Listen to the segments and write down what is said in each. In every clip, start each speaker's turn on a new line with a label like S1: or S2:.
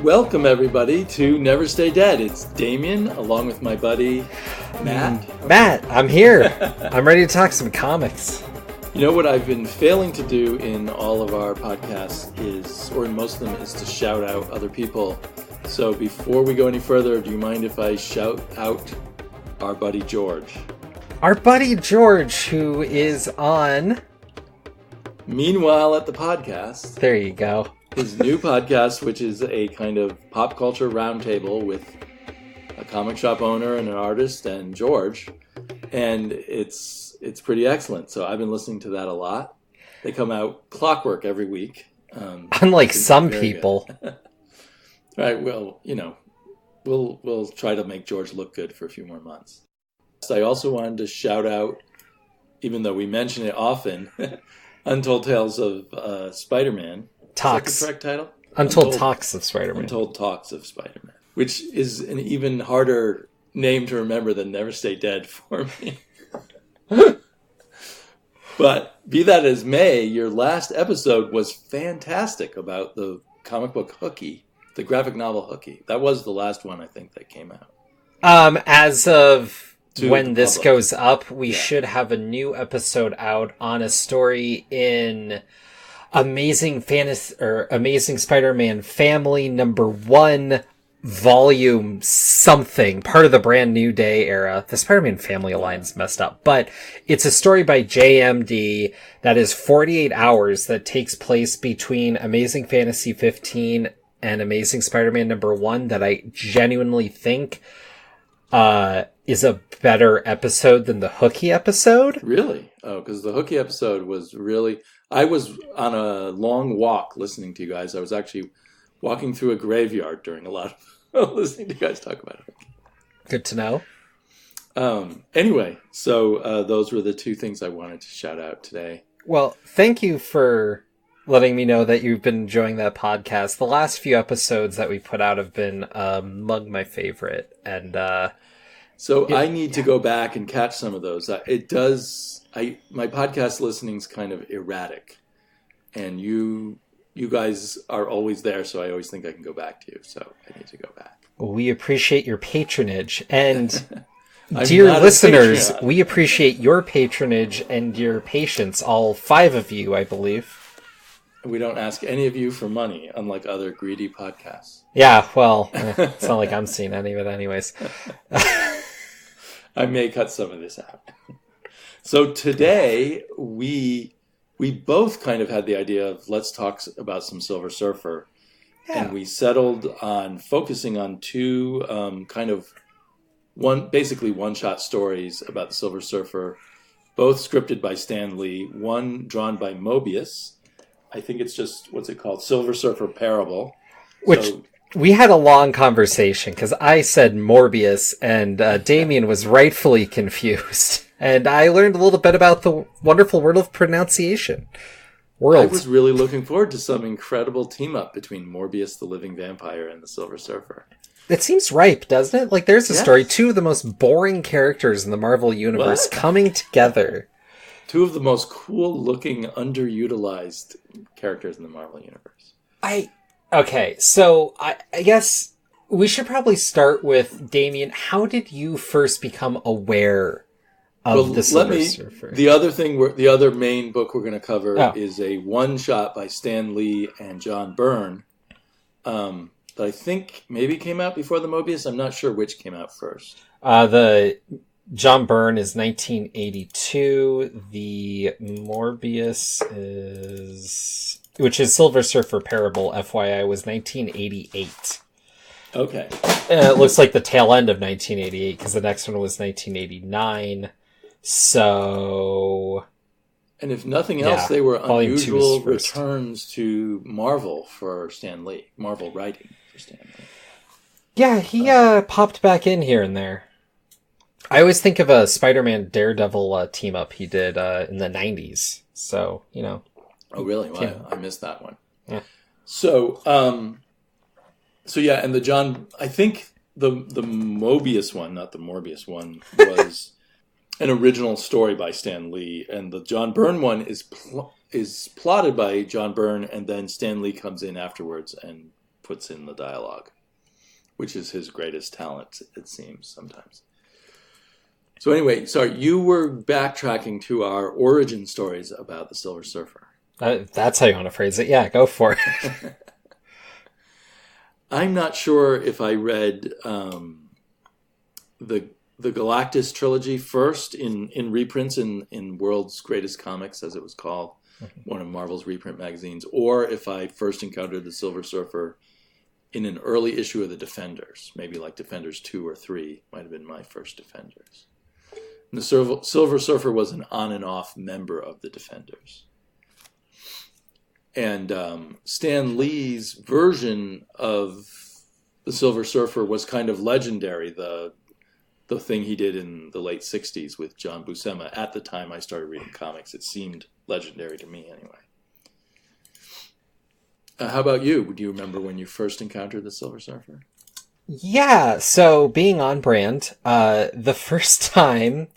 S1: Welcome, everybody, to Never Stay Dead. It's Damian, along with my buddy, Matt.
S2: Matt, I'm here. I'm ready to talk some comics.
S1: You know what I've been failing to do in all of our podcasts is, or in most of them, is to shout out other people. So before we go any further, do you mind if I shout out our buddy George?
S2: Our buddy George, who is on...
S1: Meanwhile at the podcast.
S2: There you go.
S1: His new podcast, which is a kind of pop culture roundtable with a comic shop owner and an artist and George. And it's pretty excellent. So I've been listening to that a lot. They come out clockwork every week.
S2: Unlike some people.
S1: Right. Well, you know, we'll try to make George look good for a few more months. So I also wanted to shout out, even though we mention it often, Untold Tales of Spider-Man.
S2: Talks.
S1: Is that the correct title?
S2: Untold Talks of Spider-Man.
S1: Untold Talks of Spider-Man. Which is an even harder name to remember than Never Stay Dead for me. But be that as may, your last episode was fantastic about the comic book Hooky, the graphic novel Hooky. That was the last one, I think, that came out.
S2: As of when this
S1: public.
S2: goes up, we should have a new episode out on a story in Amazing Spider-Man Family #1, volume something, part of the Brand New Day era. The Spider-Man Family line's messed up, but it's a story by JMD that is 48 hours that takes place between Amazing Fantasy 15 and Amazing Spider-Man #1 that I genuinely think is a better episode than the Hooky episode.
S1: Really? Oh, because the Hooky episode was really... I was on a long walk listening to you guys. I was actually walking through a graveyard during a lot of listening to you guys talk about it.
S2: Good to know.
S1: Anyway, so those were the two things I wanted to shout out today.
S2: Well, thank you for letting me know that you've been enjoying that podcast. The last few episodes that we put out have been among my favorite. And
S1: I need to go back and catch some of those. My podcast listening's kind of erratic, and you guys are always there, so I always think I can go back to you. So I need to go back.
S2: We appreciate your patronage, and dear listeners, we appreciate your patronage and your patience. All 5 of you, I believe.
S1: We don't ask any of you for money, unlike other greedy podcasts.
S2: Yeah, well, it's not like I'm seeing any of it, anyways.
S1: I may cut some of this out. So today, we both kind of had the idea of let's talk about some Silver Surfer. Yeah. And we settled on focusing on 2 basically one-shot stories about the Silver Surfer, both scripted by Stan Lee, one drawn by Moebius. I think it's just, what's it called? Silver Surfer Parable.
S2: We had a long conversation because I said Morbius and Damian was rightfully confused. And I learned a little bit about the wonderful world of pronunciation.
S1: I was really looking forward to some incredible team-up between Morbius the Living Vampire and the Silver Surfer.
S2: It seems ripe, doesn't it? Like, there's a story, 2 of the most boring characters in the Marvel Universe coming together.
S1: 2 of the most cool-looking, underutilized characters in the Marvel Universe.
S2: Okay, so I guess we should probably start with Damian. How did you first become aware of the Silver Surfer?
S1: The other main book we're going to cover is a one-shot by Stan Lee and John Byrne that I think maybe came out before the Moebius. I'm not sure which came out first.
S2: The John Byrne is 1982. The Moebius which is Silver Surfer Parable, FYI, was 1988.
S1: Okay.
S2: It looks like the tail end of 1988, because the next one was 1989. So...
S1: And if nothing else, they were unusual returns to Marvel for Stan Lee. Marvel writing for Stan Lee.
S2: Yeah, he popped back in here and there. I always think of a Spider-Man Daredevil team-up he did in the 90s. So, you know...
S1: Oh, really? Wow, I missed that one.
S2: Yeah.
S1: So yeah, and the John, I think the Moebius one, not the Morbius one, was an original story by Stan Lee, and the John Byrne one is plotted by John Byrne, and then Stan Lee comes in afterwards and puts in the dialogue, which is his greatest talent, it seems, sometimes. So anyway, sorry, you were backtracking to our origin stories about the Silver Surfer.
S2: That's how you want to phrase it. Yeah, go for it.
S1: I'm not sure if I read the Galactus trilogy first in reprints in World's Greatest Comics, as it was called, one of Marvel's reprint magazines, or if I first encountered the Silver Surfer in an early issue of the Defenders, maybe like Defenders 2 or 3 might have been my first Defenders. And the Silver Surfer was an on and off member of the Defenders. And Stan Lee's version of the Silver Surfer was kind of legendary, the thing he did in the late 60s with John Buscema. At the time I started reading comics, it seemed legendary to me anyway. How about you? Do you remember when you first encountered the Silver Surfer?
S2: Yeah, so being on brand, the first time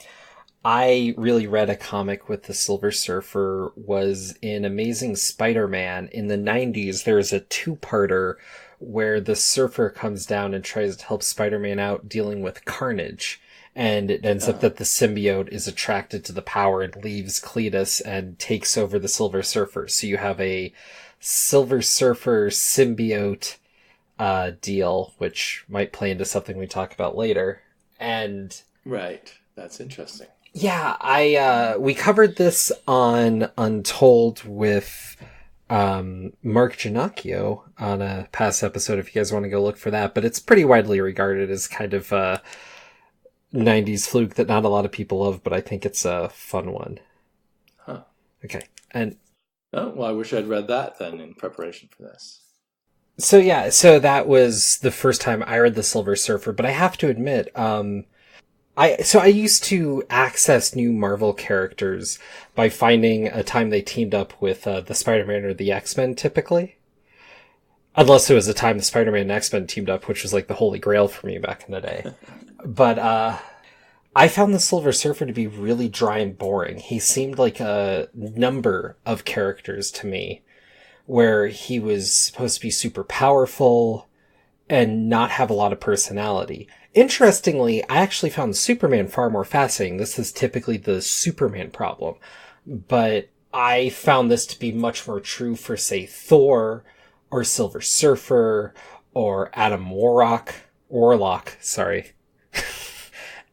S2: I really read a comic with the Silver Surfer was in Amazing Spider-Man. In the 90s, there was a two-parter where the Surfer comes down and tries to help Spider-Man out dealing with Carnage. And it ends up that the symbiote is attracted to the power and leaves Cletus and takes over the Silver Surfer. So you have a Silver Surfer symbiote deal, which might play into something we talk about later. And
S1: right, that's interesting.
S2: Yeah, we covered this on Untold with Mark Giannacchio on a past episode, if you guys want to go look for that. But it's pretty widely regarded as kind of a 90s fluke that not a lot of people love, but I think it's a fun one.
S1: Huh.
S2: Okay, and...
S1: Oh, well, I wish I'd read that then in preparation for this.
S2: So yeah, so that was the first time I read the Silver Surfer, but I have to admit, I used to access new Marvel characters by finding a time they teamed up with the Spider-Man or the X-Men, typically. Unless it was the time the Spider-Man and X-Men teamed up, which was like the holy grail for me back in the day. But I found the Silver Surfer to be really dry and boring. He seemed like a number of characters to me, where he was supposed to be super powerful and not have a lot of personality. Interestingly, I actually found Superman far more fascinating. This is typically the Superman problem. But I found this to be much more true for, say, Thor or Silver Surfer or Adam Warlock, sorry.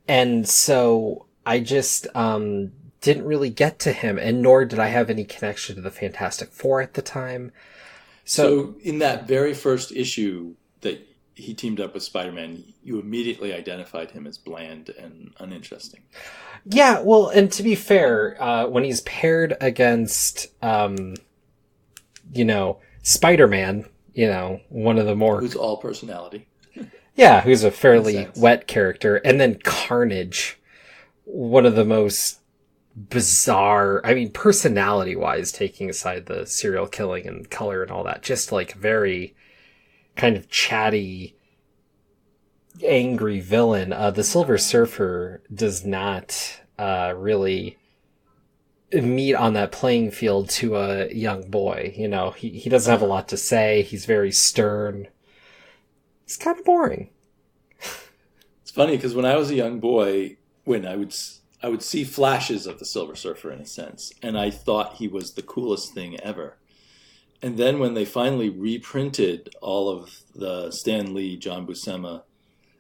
S2: And so I just didn't really get to him, and nor did I have any connection to the Fantastic Four at the time.
S1: So in that very first issue that he teamed up with Spider-Man, you immediately identified him as bland and uninteresting.
S2: Yeah, well, and to be fair, when he's paired against, Spider-Man, one of the more...
S1: Who's all personality.
S2: Yeah, who's a fairly wet character. And then Carnage, one of the most bizarre, personality-wise, taking aside the serial killing and color and all that, just like very kind of chatty, angry villain. The Silver Surfer does not really meet on that playing field to a young boy. He doesn't have a lot to say. He's very stern. It's kind of boring.
S1: It's funny because when I was a young boy, when I would see flashes of the Silver Surfer in a sense, and I thought he was the coolest thing ever. And then when they finally reprinted all of the Stan Lee, John Buscema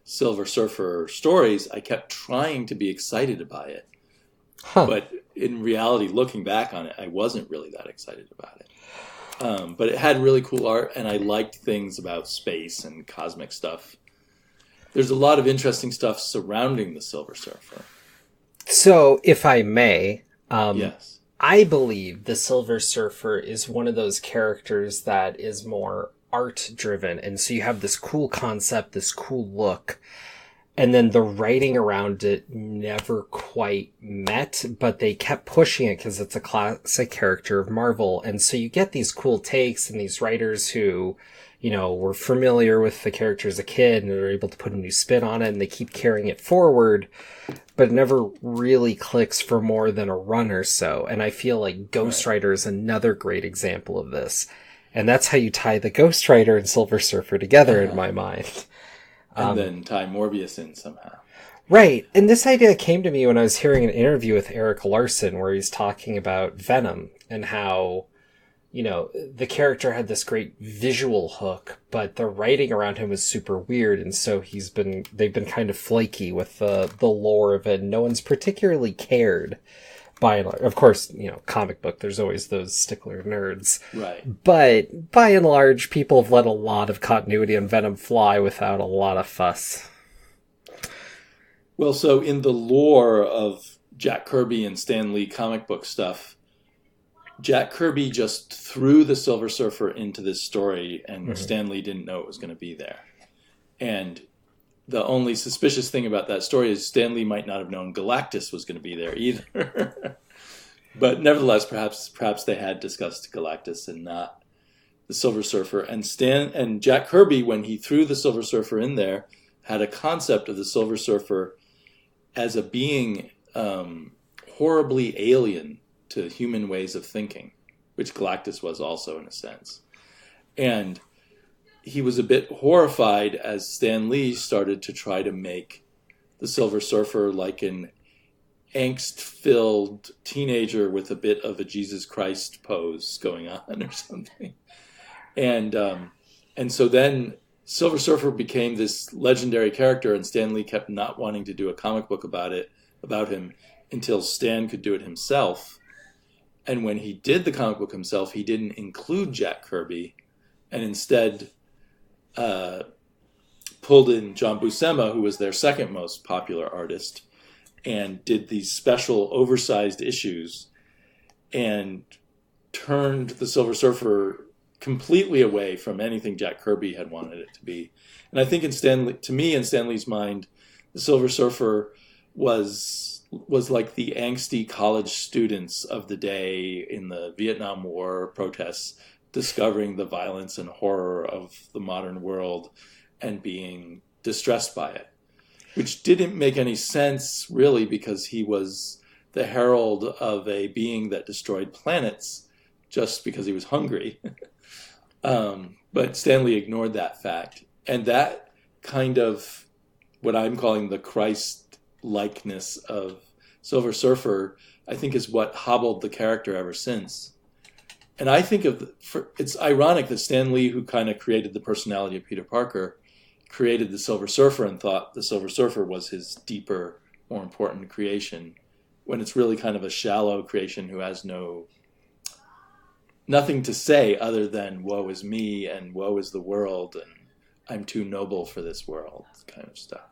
S1: Silver Surfer stories, I kept trying to be excited by it. Huh. But in reality, looking back on it, I wasn't really that excited about it. But it had really cool art, and I liked things about space and cosmic stuff. There's a lot of interesting stuff surrounding the Silver Surfer.
S2: So, if I may,
S1: yes.
S2: I believe the Silver Surfer is one of those characters that is more art-driven, and so you have this cool concept, this cool look, and then the writing around it never quite met, but they kept pushing it because it's a classic character of Marvel. And so you get these cool takes and these writers who, were familiar with the character as a kid and are able to put a new spin on it, and they keep carrying it forward, but it never really clicks for more than a run or so. And I feel like Ghost Rider is another great example of this. And that's how you tie the Ghost Rider and Silver Surfer together in my mind.
S1: And then tie Moebius in somehow.
S2: Right. And this idea came to me when I was hearing an interview with Eric Larson where he's talking about Venom and how, you know, the character had this great visual hook, but the writing around him was super weird. And so they've been kind of flaky with the lore of it. And no one's particularly cared by and large. Of course, you know, comic book, there's always those stickler nerds.
S1: Right.
S2: But by and large, people have let a lot of continuity on Venom fly without a lot of fuss.
S1: Well, so in the lore of Jack Kirby and Stan Lee comic book stuff, Jack Kirby just threw the Silver Surfer into this story, and Stan Lee didn't know it was going to be there. And the only suspicious thing about that story is Stan Lee might not have known Galactus was going to be there either. But nevertheless, perhaps they had discussed Galactus and not the Silver Surfer. And Jack Kirby, when he threw the Silver Surfer in there, had a concept of the Silver Surfer as a being horribly alien to human ways of thinking, which Galactus was also in a sense. And he was a bit horrified as Stan Lee started to try to make the Silver Surfer like an angst-filled teenager with a bit of a Jesus Christ pose going on or something. And so then Silver Surfer became this legendary character, and Stan Lee kept not wanting to do a comic book about him until Stan could do it himself. And when he did the comic book himself, he didn't include Jack Kirby, and instead pulled in John Buscema, who was their second most popular artist, and did these special oversized issues and turned the Silver Surfer completely away from anything Jack Kirby had wanted it to be. And I think in Stan Lee's mind, the Silver Surfer was like the angsty college students of the day in the Vietnam War protests, discovering the violence and horror of the modern world and being distressed by it, which didn't make any sense really, because he was the herald of a being that destroyed planets just because he was hungry. But Stan Lee ignored that fact. And that kind of what I'm calling the Christ-likeness of Silver Surfer, I think, is what hobbled the character ever since. And I think it's ironic that Stan Lee, who kind of created the personality of Peter Parker, created the Silver Surfer and thought the Silver Surfer was his deeper, more important creation, when it's really kind of a shallow creation who has nothing to say other than woe is me and woe is the world and I'm too noble for this world kind of stuff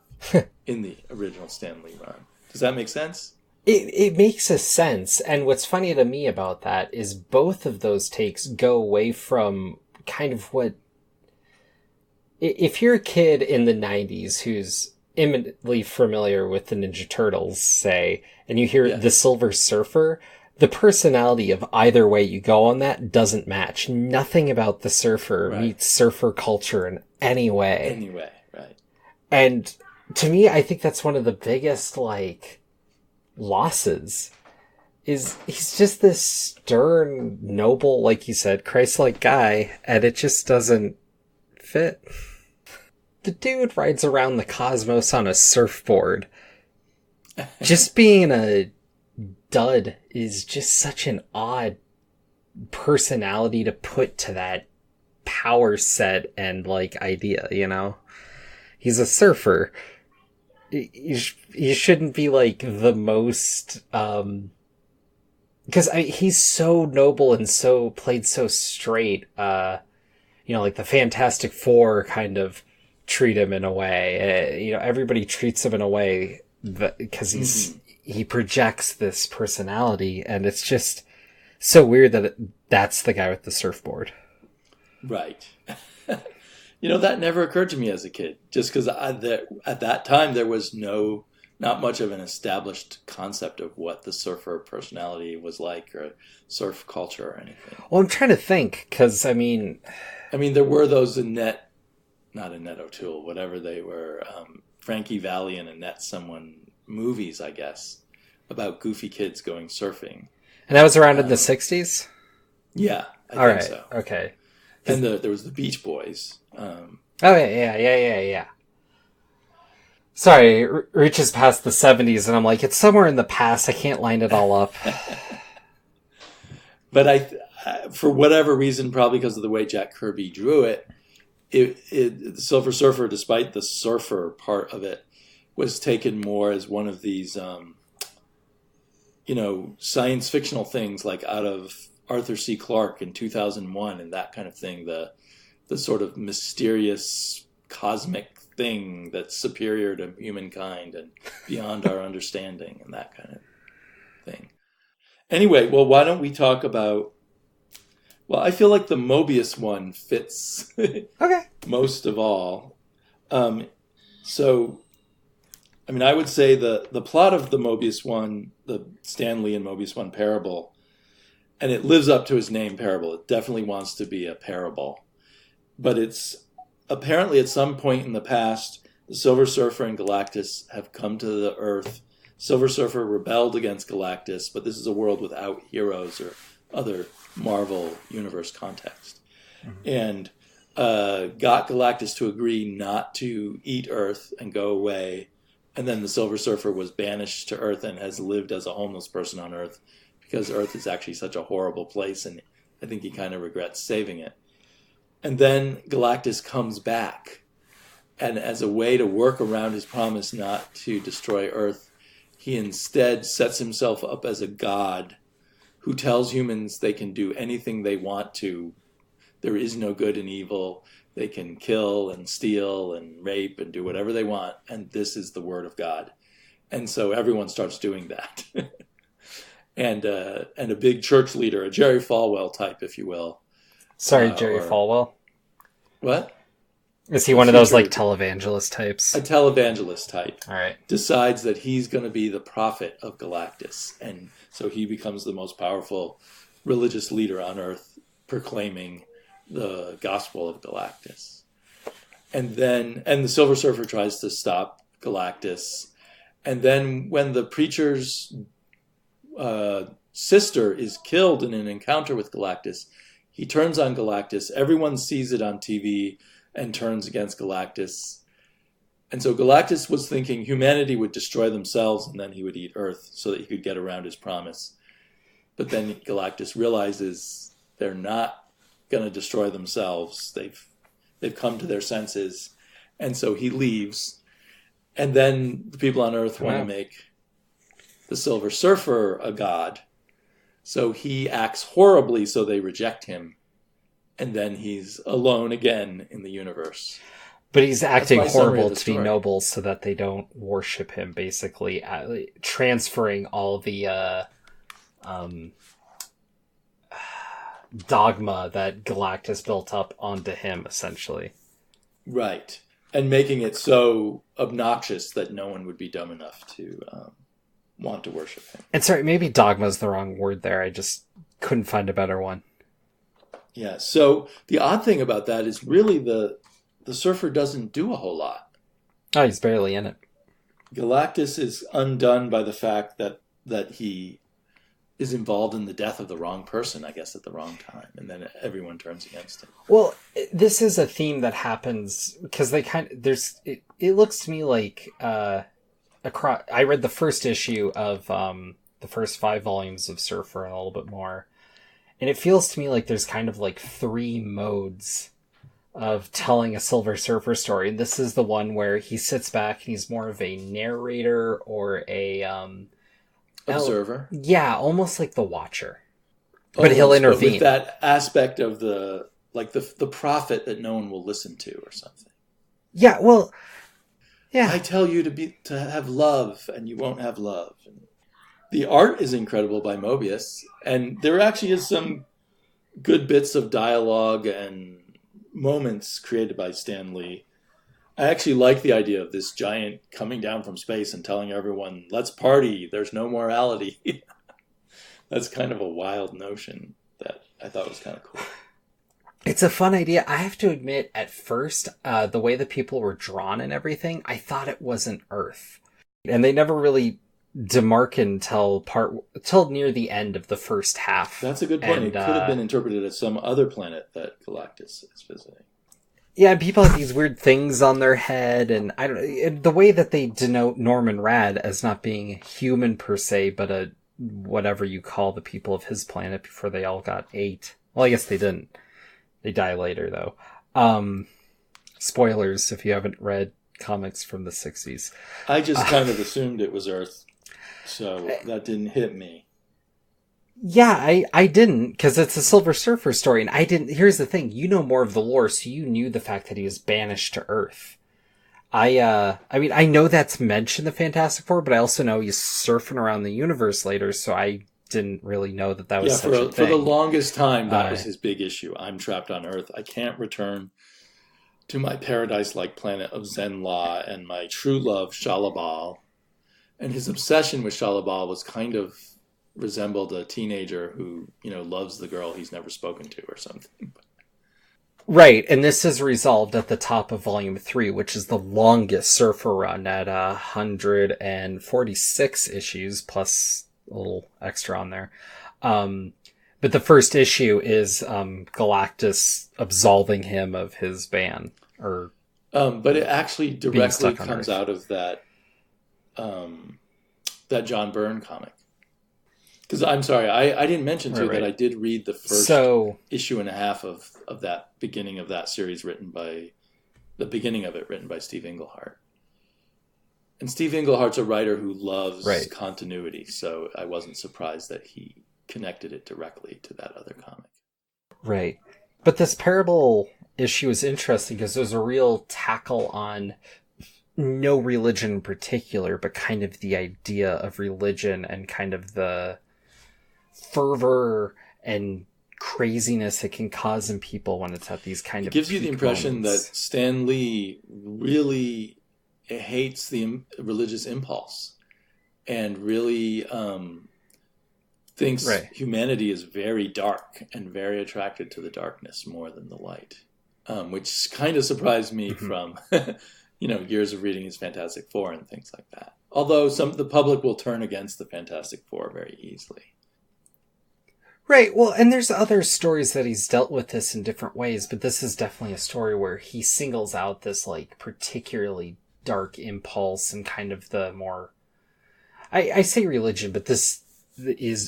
S1: in the original Stan Lee run. Does that make sense?
S2: It makes a sense. And what's funny to me about that is both of those takes go away from kind of what... If you're a kid in the 90s who's eminently familiar with the Ninja Turtles, say, and you hear the Silver Surfer, the personality of either way you go on that doesn't match. Nothing about the Surfer meets Surfer culture in any way.
S1: Anyway, right.
S2: And to me, I think that's one of the biggest, losses. Is he's just this stern, noble, like you said, Christ-like guy, and it just doesn't fit. The dude rides around the cosmos on a surfboard. Just being a dud is just such an odd personality to put to that power set and idea, you know? He's a surfer. You shouldn't be the most because he's so noble and so played so straight. The Fantastic Four kind of treat him in a way. Everybody treats him in a way because he projects this personality, and it's just so weird that that's the guy with the surfboard.
S1: Right. That never occurred to me as a kid, just because at that time there was not much of an established concept of what the surfer personality was like, or surf culture or anything.
S2: Well, I'm trying to think, because I mean,
S1: there were those not Annette O'Toole, whatever they were, Frankie Valli and Annette someone movies, I guess, about goofy kids going surfing.
S2: And that was around in the 60s?
S1: Yeah, I think so.
S2: Okay.
S1: And there was the Beach Boys.
S2: Oh, yeah. Sorry, it reaches past the 70s, and I'm like, it's somewhere in the past. I can't line it all up.
S1: But for whatever reason, probably because of the way Jack Kirby drew it, the Silver Surfer, despite the surfer part of it, was taken more as one of these, science fictional things, like out of Arthur C. Clarke in 2001 and that kind of thing. The sort of mysterious cosmic thing that's superior to humankind and beyond our understanding and that kind of thing. Anyway, well, why don't we talk about... Well, I feel like the Moebius one fits
S2: okay.
S1: most of all. I would say the plot of the Moebius one, the Stan Lee and Moebius one parable, and it lives up to his name, parable. It definitely wants to be a parable. But it's apparently at some point in the past, the Silver Surfer and Galactus have come to the Earth. Silver Surfer rebelled against Galactus, but this is a world without heroes or other Marvel Universe context. Mm-hmm. And got Galactus to agree not to eat Earth and go away. And then the Silver Surfer was banished to Earth and has lived as a homeless person on Earth because Earth is actually such a horrible place, and I think he kind of regrets saving it. And then Galactus comes back, and as a way to work around his promise not to destroy Earth, he instead sets himself up as a god who tells humans they can do anything they want to. There is no good and evil. They can kill and steal and rape and do whatever they want, and this is the word of God. And so everyone starts doing that. and a big church leader, a Jerry Falwell type, if you will.
S2: Sorry, Jerry Falwell.
S1: What?
S2: Is he one of those, like, televangelist types?
S1: A televangelist type.
S2: All right.
S1: Decides that he's going to be the prophet of Galactus. And so he becomes the most powerful religious leader on Earth, proclaiming the gospel of Galactus. And the Silver Surfer tries to stop Galactus. And then when the preacher's sister is killed in an encounter with Galactus, he turns on Galactus. Everyone sees it on TV and turns against Galactus. And so Galactus was thinking humanity would destroy themselves and then he would eat Earth so that he could get around his promise. But then Galactus realizes they're not going to destroy themselves. They've come to their senses. And so he leaves. And then the people on Earth want to make the Silver Surfer a god. So he acts horribly, so they reject him. And then he's alone again in the universe.
S2: But he's acting horrible to be noble so that they don't worship him, basically. Transferring all the dogma that Galactus built up onto him, essentially.
S1: Right. And making it so obnoxious that no one would be dumb enough to want to worship him.
S2: And sorry, maybe dogma is the wrong word there. I just couldn't find a better one.
S1: Yeah, so the odd thing about that is really the Surfer doesn't do a whole lot.
S2: Oh, he's barely in it.
S1: Galactus is undone by the fact that he is involved in the death of the wrong person, I guess, at the wrong time, and then everyone turns against him.
S2: Well, this is a theme that happens because it looks to me like I read the first issue of the first 5 volumes of Surfer and a little bit more, and it feels to me like there's kind of like 3 modes of telling a Silver Surfer story, and this is the one where he sits back and he's more of a narrator or a
S1: observer.
S2: Yeah, almost like the Watcher. But he'll intervene.
S1: With that aspect of the prophet that no one will listen to or something.
S2: Yeah, well, yeah.
S1: I tell you to have love and you won't have love. The art is incredible by Moebius, and there actually is some good bits of dialogue and moments created by Stan Lee. I actually like the idea of this giant coming down from space and telling everyone, let's party, there's no morality. That's kind of a wild notion that I thought was kind of cool.
S2: It's a fun idea. I have to admit, at first, the way the people were drawn and everything, I thought it wasn't Earth. And they never really DeMarkin till near the end of the first half.
S1: That's a good point. It could have been interpreted as some other planet that Galactus is visiting.
S2: Yeah, people have these weird things on their head, and I don't. The way that they denote Norman Rad as not being human per se, but a whatever you call the people of his planet before they all got ate. Well, I guess they didn't. They die later, though. Spoilers if you haven't read comics from the 60s.
S1: I just kind of assumed it was Earth, so that didn't hit me.
S2: Yeah, I didn't, because it's a Silver Surfer story, and I didn't. Here's the thing, you know more of the lore, so you knew the fact that he was banished to Earth. I mean, I know that's mentioned in the Fantastic Four, but I also know he's surfing around the universe later, so I didn't really know that was such a thing.
S1: For the longest time, that was his big issue. I'm trapped on Earth. I can't return to my paradise-like planet of Zen-La and my true love, Shalabal. And his obsession with Shalabal was kind of resembled a teenager who, loves the girl he's never spoken to or something.
S2: Right, and this is resolved at the top of Volume 3, which is the longest Surfer run at 146 issues, plus a little extra on there. But the first issue is Galactus absolving him of his ban.
S1: But it actually directly comes out of that John Byrne comic. Because I'm sorry, I didn't mention too that I did read the first issue and a half of that beginning of that series written by Steve Englehart. And Steve Englehart's a writer who loves continuity, so I wasn't surprised that he connected it directly to that other comic.
S2: Right. But this Parable issue is interesting because there's a real tackle on no religion in particular, but kind of the idea of religion and kind of the fervor and craziness it can cause in people when it's at these kind of...
S1: It gives you the impression that Stan Lee really hates the religious impulse and really thinks humanity is very dark and very attracted to the darkness more than the light, which kind of surprised me from years of reading his Fantastic Four and things like that. Although the public will turn against the Fantastic Four very easily.
S2: Right, well, and there's other stories that he's dealt with this in different ways, but this is definitely a story where he singles out this, particularly dark impulse and kind of the more... I say religion, but this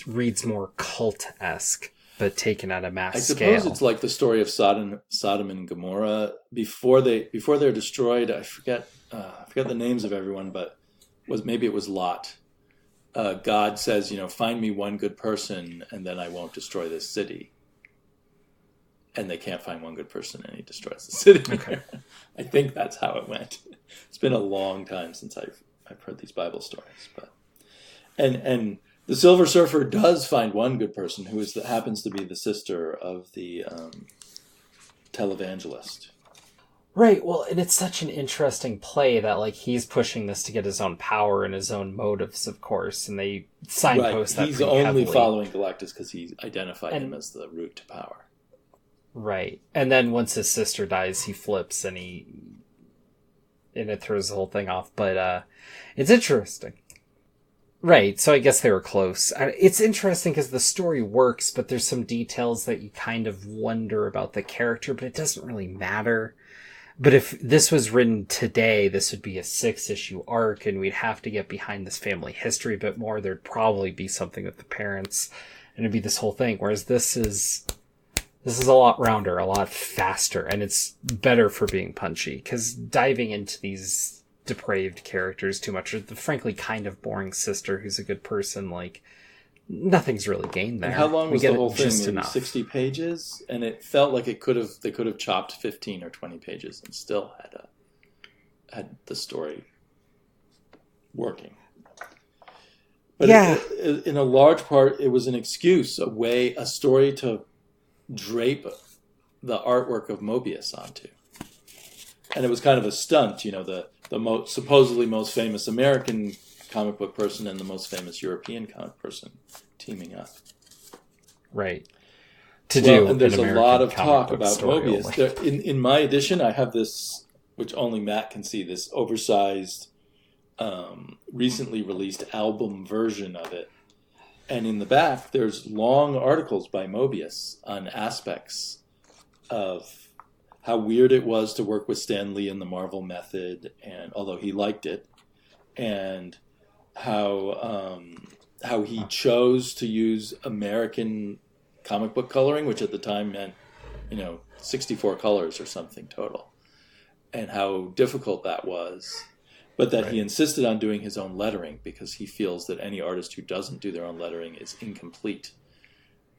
S2: reads more cult-esque, but taken at a mass scale. I suppose
S1: it's like the story of Sodom and Gomorrah. Before they're destroyed, I forget the names of everyone, but maybe it was Lot. God says, find me one good person and then I won't destroy this city. And they can't find one good person and he destroys the city. Okay. I think that's how it went. It's been a long time since I've heard these Bible stories, but and the Silver Surfer does find one good person who happens to be the sister of the televangelist.
S2: Right, well, and it's such an interesting play that, he's pushing this to get his own power and his own motives, of course, and they signpost that
S1: he's only following Galactus because he identified him as the route to power.
S2: Right, and then once his sister dies, he flips and it throws the whole thing off, but it's interesting. Right, so I guess they were close. It's interesting because the story works, but there's some details that you kind of wonder about the character, but it doesn't really matter. But if this was written today, this would be a 6-issue arc, and we'd have to get behind this family history a bit more. There'd probably be something with the parents, and it'd be this whole thing. Whereas this is a lot rounder, a lot faster, and it's better for being punchy. Because diving into these depraved characters too much, or the frankly kind of boring sister who's a good person, nothing's really gained there.
S1: And how long was the whole thing? 60 pages, and it felt like they could have chopped 15 or 20 pages and still had the story working. But in a large part, it was an excuse, a story to drape the artwork of Moebius onto, and it was kind of a stunt. The supposedly most famous American comic book person and the most famous European comic person teaming up.
S2: Right.
S1: And there's a lot of talk about Moebius. In my edition, I have this, which only Matt can see, this oversized recently released album version of it. And in the back, there's long articles by Moebius on aspects of how weird it was to work with Stan Lee in the Marvel method, and although he liked it, and how he chose to use American comic book coloring, which at the time meant, 64 colors or something total, and how difficult that was. But that he insisted on doing his own lettering because he feels that any artist who doesn't do their own lettering is incomplete.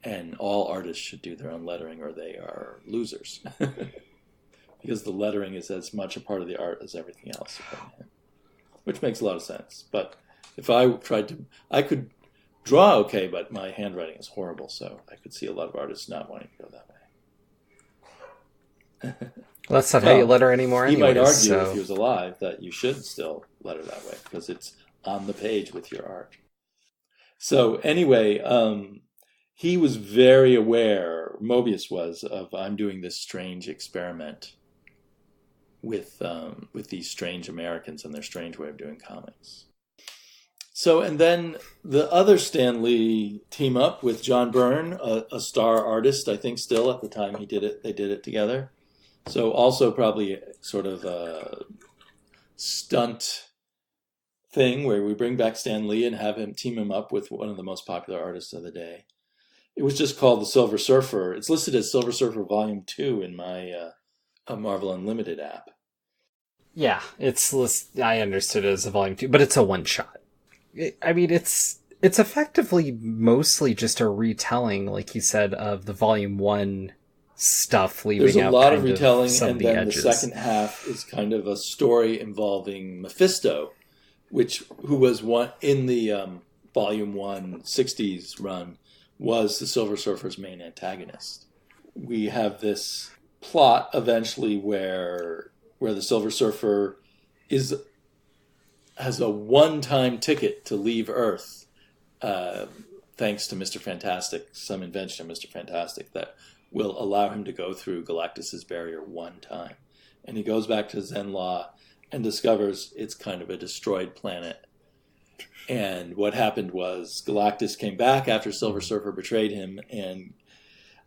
S1: And all artists should do their own lettering or they are losers. Because the lettering is as much a part of the art as everything else. Which makes a lot of sense. But if I tried to... I could draw okay, but my handwriting is horrible, so I could see a lot of artists not wanting to go that way.
S2: Well, that's not how you letter anymore anyways.
S1: He might argue, if he was alive, that you should still letter that way, because it's on the page with your art. So anyway, he was very aware, Moebius was, of I'm doing this strange experiment with these strange Americans and their strange way of doing comics. So, and then the other Stan Lee team up with John Byrne, a star artist, I think still at the time they did it together. So also probably sort of a stunt thing where we bring back Stan Lee and have him team him up with one of the most popular artists of the day. It was just called The Silver Surfer. It's listed as Silver Surfer Volume 2 in my Marvel Unlimited app.
S2: Yeah, I understood it as a Volume 2, but it's a one-shot. I mean, it's effectively mostly just a retelling, like you said, of the Volume 1 stuff, leaving out
S1: there's a lot of retelling,
S2: some
S1: and
S2: of the
S1: then
S2: edges.
S1: The second half is kind of a story involving Mephisto, who was one in the Volume 1 60s run, was the Silver Surfer's main antagonist. We have this plot eventually where the Silver Surfer has a one-time ticket to leave Earth, thanks to Mr. Fantastic, some invention of Mr. Fantastic that will allow him to go through Galactus's barrier one time. And he goes back to Zenla and discovers it's kind of a destroyed planet. And what happened was Galactus came back after Silver Surfer betrayed him, and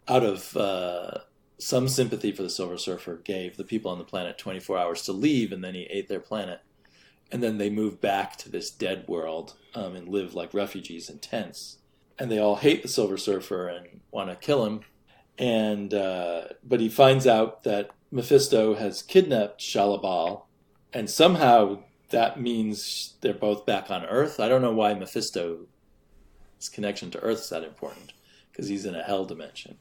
S1: out of some sympathy for the Silver Surfer, gave the people on the planet 24 hours to leave, and then he ate their planet. And then they moved back to this dead world and live like refugees in tents. And they all hate the Silver Surfer and want to kill him. And but he finds out that Mephisto has kidnapped Shalabal, and somehow that means they're both back on Earth. I don't know why Mephisto's connection to Earth is that important, because he's in a hell dimension.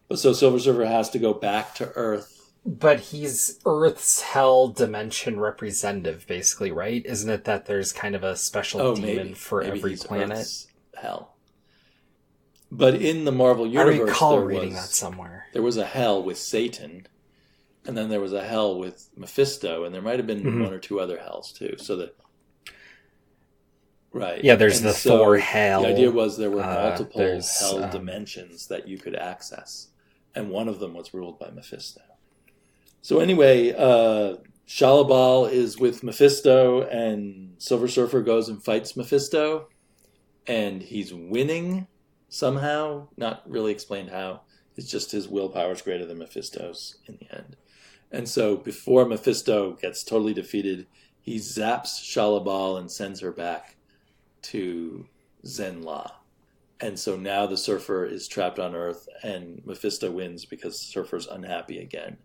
S1: But so Silver Surfer has to go back to Earth.
S2: But he's Earth's hell dimension representative, basically, right? Isn't it that there's kind of a special demon for every planet?
S1: Earth's hell. But in the Marvel universe,
S2: I recall reading that somewhere.
S1: There was a hell with Satan, and then there was a hell with Mephisto, and there might have been one or two other hells too. So right,
S2: yeah, there's the Thor hell.
S1: The idea was there were multiple hell dimensions that you could access, and one of them was ruled by Mephisto. So anyway, Shalabal is with Mephisto, and Silver Surfer goes and fights Mephisto, and he's winning somehow. Not really explained how. It's just his willpower is greater than Mephisto's in the end. And so before Mephisto gets totally defeated, he zaps Shalabal and sends her back to Zenla. And so now the Surfer is trapped on Earth, and Mephisto wins because the Surfer's unhappy again.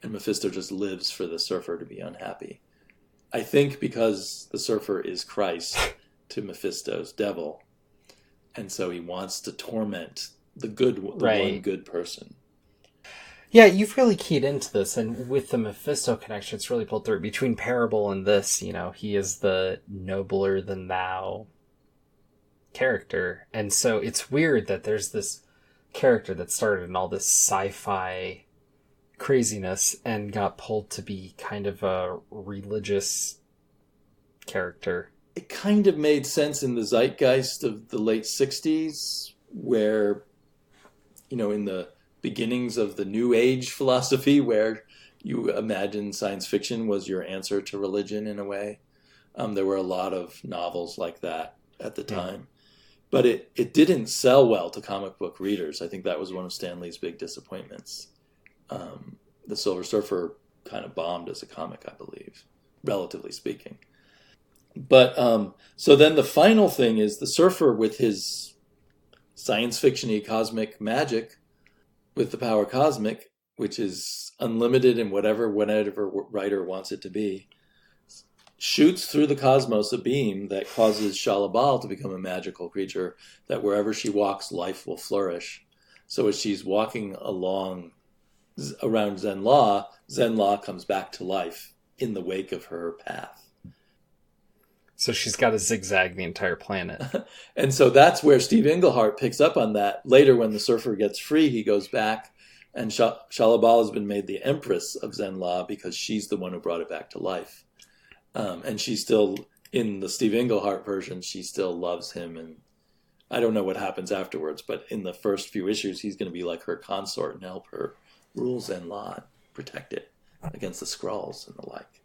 S1: And Mephisto just lives for the Surfer to be unhappy. I think because the Surfer is Christ to Mephisto's devil, and so he wants to torment the one good person.
S2: Yeah, you've really keyed into this, and with the Mephisto connection, it's really pulled through. Between Parable and this, he is the nobler than thou character. And so it's weird that there's this character that started in all this sci-fi craziness and got pulled to be kind of a religious character.
S1: It kind of made sense in the zeitgeist of the late 60s, where, in the beginnings of the New Age philosophy, where you imagine science fiction was your answer to religion in a way. There were a lot of novels like that at the time. But it didn't sell well to comic book readers. I think that was one of Stan Lee's big disappointments. The Silver Surfer kind of bombed as a comic, I believe, relatively speaking. But so then the final thing is the Surfer with his science fiction-y cosmic magic with the power cosmic, which is unlimited in whatever writer wants it to be, shoots through the cosmos a beam that causes Shalabal to become a magical creature that wherever she walks, life will flourish. So as she's walking along around Zenn-La comes back to life in the wake of her path.
S2: So she's got to zigzag the entire planet.
S1: And so that's where Steve Englehart picks up on that. Later, when the Surfer gets free, he goes back, and Shalabal has been made the Empress of Zenn-La because she's the one who brought it back to life. And she still, in the Steve Englehart version, she still loves him. And I don't know what happens afterwards, but in the first few issues, he's going to be like her consort and help her rule Zenn-La and protect it against the Skrulls and the like.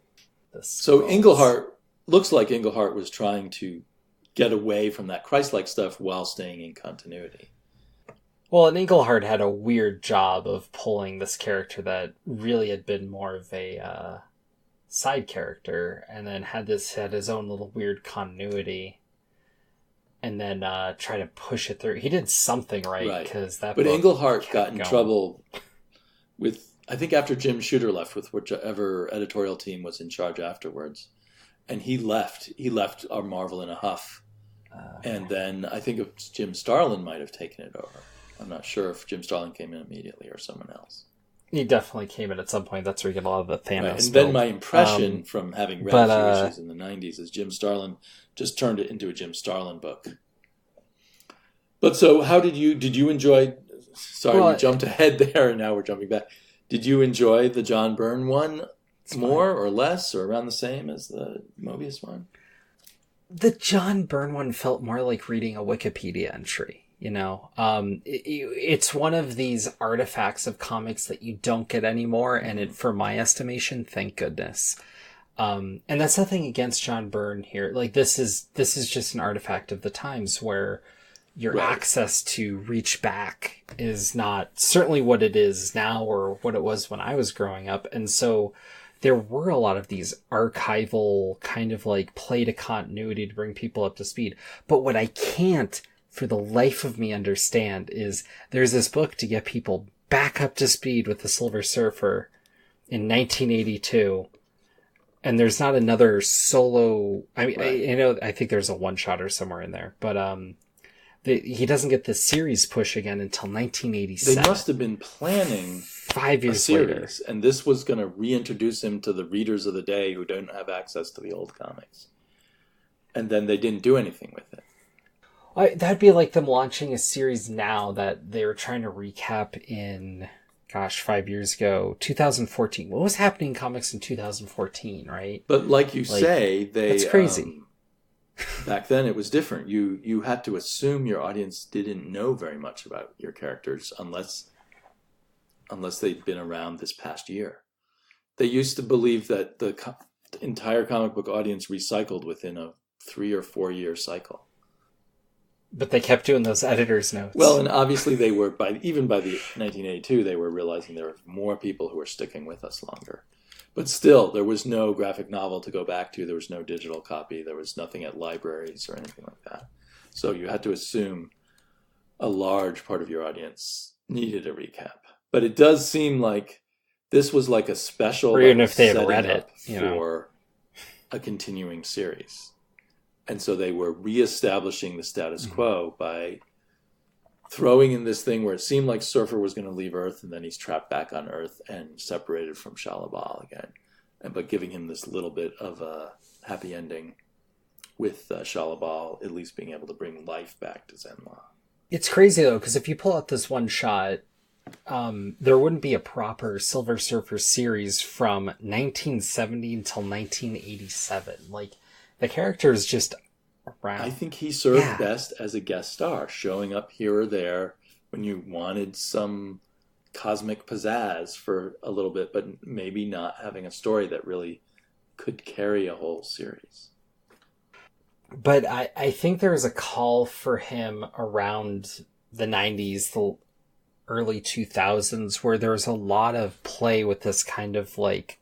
S1: So Englehart... looks like Englehart was trying to get away from that Christ-like stuff while staying in continuity.
S2: Well, and Englehart had a weird job of pulling this character that really had been more of a side character, and then had his own little weird continuity, and then try to push it through. He did something right, because that. But
S1: Englehart got in trouble with, I think, after Jim Shooter left, with whichever editorial team was in charge afterwards. And he left our Marvel in a huff. And then I think Jim Starlin might have taken it over. I'm not sure if Jim Starlin came in immediately or someone else.
S2: He definitely came in at some point. That's where you get a lot of the Thanos.
S1: Right. And then my impression from having read a few issues in the 90s is Jim Starlin just turned it into a Jim Starlin book. But so how did you enjoy... Sorry, we jumped ahead there and now we're jumping back. Did you enjoy the John Byrne one more or less or around the same as the Moebius one?
S2: The John Byrne one felt more like reading a Wikipedia entry, you know? It's one of these artifacts of comics that you don't get anymore, and for my estimation, thank goodness. And that's nothing against John Byrne here. Like, this is just an artifact of the times where your access to reach back is not certainly what it is now or what it was when I was growing up. And so there were a lot of these archival kind of like play to continuity to bring people up to speed. But what I can't for the life of me understand is there's this book to get people back up to speed with the Silver Surfer in 1982. And there's not another solo. I mean, I think there's a one-shotter somewhere in there, but, he doesn't get the series push again until 1987.
S1: They must have been planning
S2: 5 years later.
S1: And this was going to reintroduce him to the readers of the day who don't have access to the old comics. And then they didn't do anything with it.
S2: That'd be like them launching a series now that they were trying to recap in, 5 years ago, 2014. What was happening in comics in 2014, right?
S1: But like you say,
S2: that's crazy.
S1: Back then it was different. You had to assume your audience didn't know very much about your characters unless they'd been around this past year. They used to believe that the entire comic book audience recycled within a 3 or 4 year cycle.
S2: But they kept doing those editor's notes.
S1: Well, and obviously they were, even by the 1982, they were realizing there were more people who were sticking with us longer. But still, there was no graphic novel to go back to. There was no digital copy. There was nothing at libraries or anything like that. So you had to assume a large part of your audience needed a recap. But it does seem like this was like a special...
S2: Or even if they had read it.
S1: For a continuing series. And so they were reestablishing the status quo by throwing in this thing where it seemed like Surfer was going to leave Earth, and then he's trapped back on Earth and separated from Shalabal again. But giving him this little bit of a happy ending with Shalabal at least being able to bring life back to Zenn-La.
S2: It's crazy, though, because if you pull out this one shot, there wouldn't be a proper Silver Surfer series from 1970 until 1987. Like, the character is just around.
S1: I think he served best as a guest star, showing up here or there when you wanted some cosmic pizzazz for a little bit, but maybe not having a story that really could carry a whole series.
S2: But I think there was a call for him around the 90s, the early 2000s, where there was a lot of play with this kind of like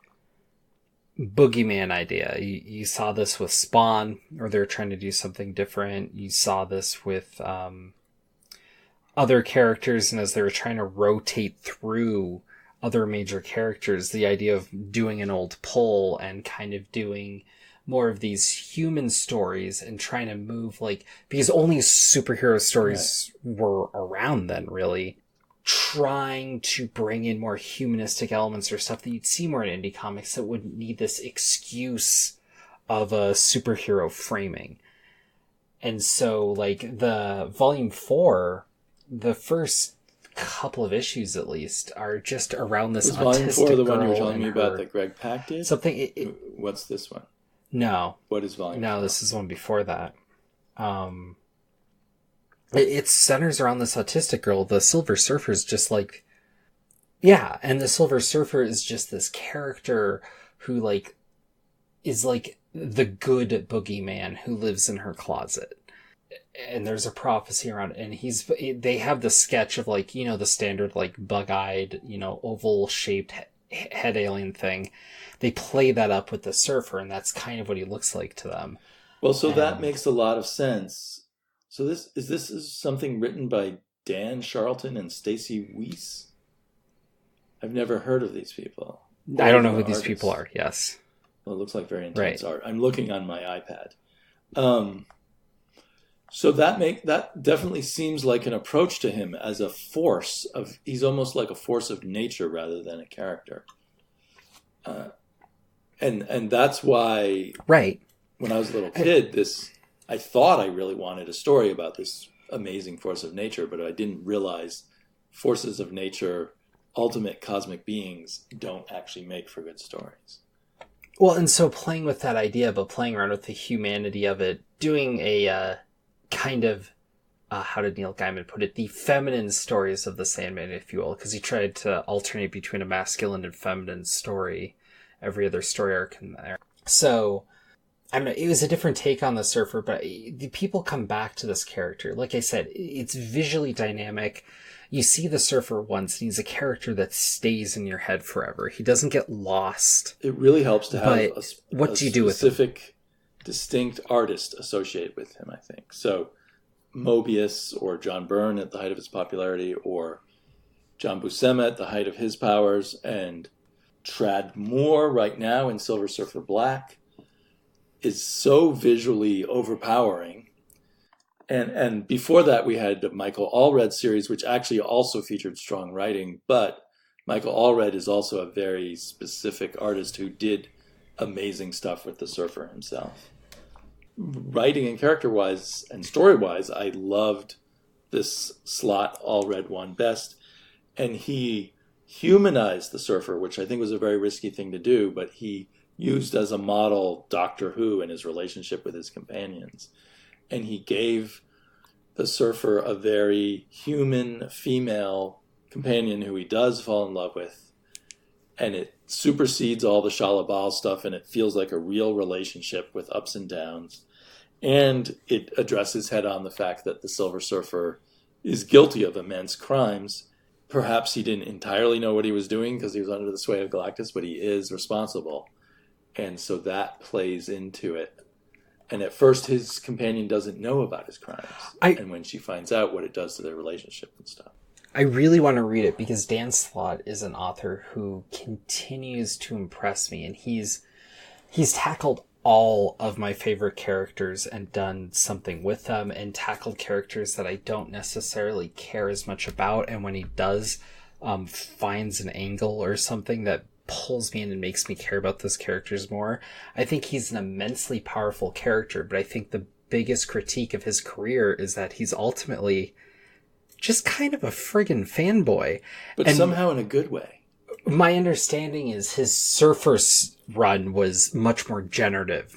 S2: boogeyman idea. You saw this with Spawn, or they're trying to do something different. You saw this with other characters, and as they were trying to rotate through other major characters, the idea of doing an old pull and kind of doing more of these human stories and trying to move, like, because only superhero stories were around then, really, trying to bring in more humanistic elements or stuff that you'd see more in indie comics that wouldn't need this excuse of a superhero framing. And so, like, the Volume 4, the first couple of issues, at least, are just around this autistic
S1: Volume 4 the one you were
S2: girl
S1: telling me
S2: and
S1: about
S2: her-
S1: that Greg Pak did?
S2: something.
S1: What's this one?
S2: No,
S1: What is Volume 4?
S2: no, this is one before that. It centers around this autistic girl. The Silver Surfer is just like, yeah, and the Silver Surfer is just this character who like is like the good boogeyman who lives in her closet. And there's a prophecy around it, and they have the sketch of, like, you know, the standard like bug-eyed, you know, oval shaped head alien thing. They play that up with the surfer, and that's kind of what he looks like to them.
S1: Well, so that makes a lot of sense. So this is something written by Dan Charlton and Stacy Weiss? I've never heard of these people.
S2: I don't know who these people are. Yes.
S1: Well, it looks like very intense art. I'm looking on my iPad. So that definitely seems like an approach to him as a force of. He's almost like a force of nature rather than a character. And that's why.
S2: Right.
S1: When I was a little kid, I thought I really wanted a story about this amazing force of nature, but I didn't realize forces of nature, ultimate cosmic beings, don't actually make for good stories.
S2: Well, and so playing with that idea, but playing around with the humanity of it, doing a kind of, how did Neil Gaiman put it, the feminine stories of the Sandman, if you will, because he tried to alternate between a masculine and feminine story, every other story arc in there. So, I don't know, it was a different take on the Surfer, but the people come back to this character. Like I said, it's visually dynamic. You see the Surfer once, and he's a character that stays in your head forever. He doesn't get lost.
S1: It really helps to have
S2: what do you do with
S1: specific, distinct artist associated with him, I think. So, Moebius or John Byrne at the height of his popularity, or John Buscema at the height of his powers, and Tradd Moore right now in Silver Surfer Black is so visually overpowering. And before that, we had the Michael Allred series, which actually also featured strong writing. But Michael Allred is also a very specific artist who did amazing stuff with the Surfer himself. Writing and character-wise and story-wise, I loved this slot Allred one best. And he humanized the Surfer, which I think was a very risky thing to do, but he used as a model Doctor Who and his relationship with his companions. And he gave the Surfer a very human female companion who he does fall in love with. And it supersedes all the Shalabal stuff, and it feels like a real relationship with ups and downs. And it addresses head on the fact that the Silver Surfer is guilty of immense crimes. Perhaps he didn't entirely know what he was doing because he was under the sway of Galactus, but he is responsible. And so that plays into it. And at first, his companion doesn't know about his crimes. And when she finds out, what it does to their relationship and stuff.
S2: I really want to read it because Dan Slott is an author who continues to impress me. And he's tackled all of my favorite characters and done something with them, and tackled characters that I don't necessarily care as much about. And when he does, finds an angle or something that pulls me in and makes me care about those characters more. I think he's an immensely powerful character, but I think the biggest critique of his career is that he's ultimately just kind of a friggin' fanboy.
S1: But somehow in a good way.
S2: My understanding is his Surfer's run was much more generative,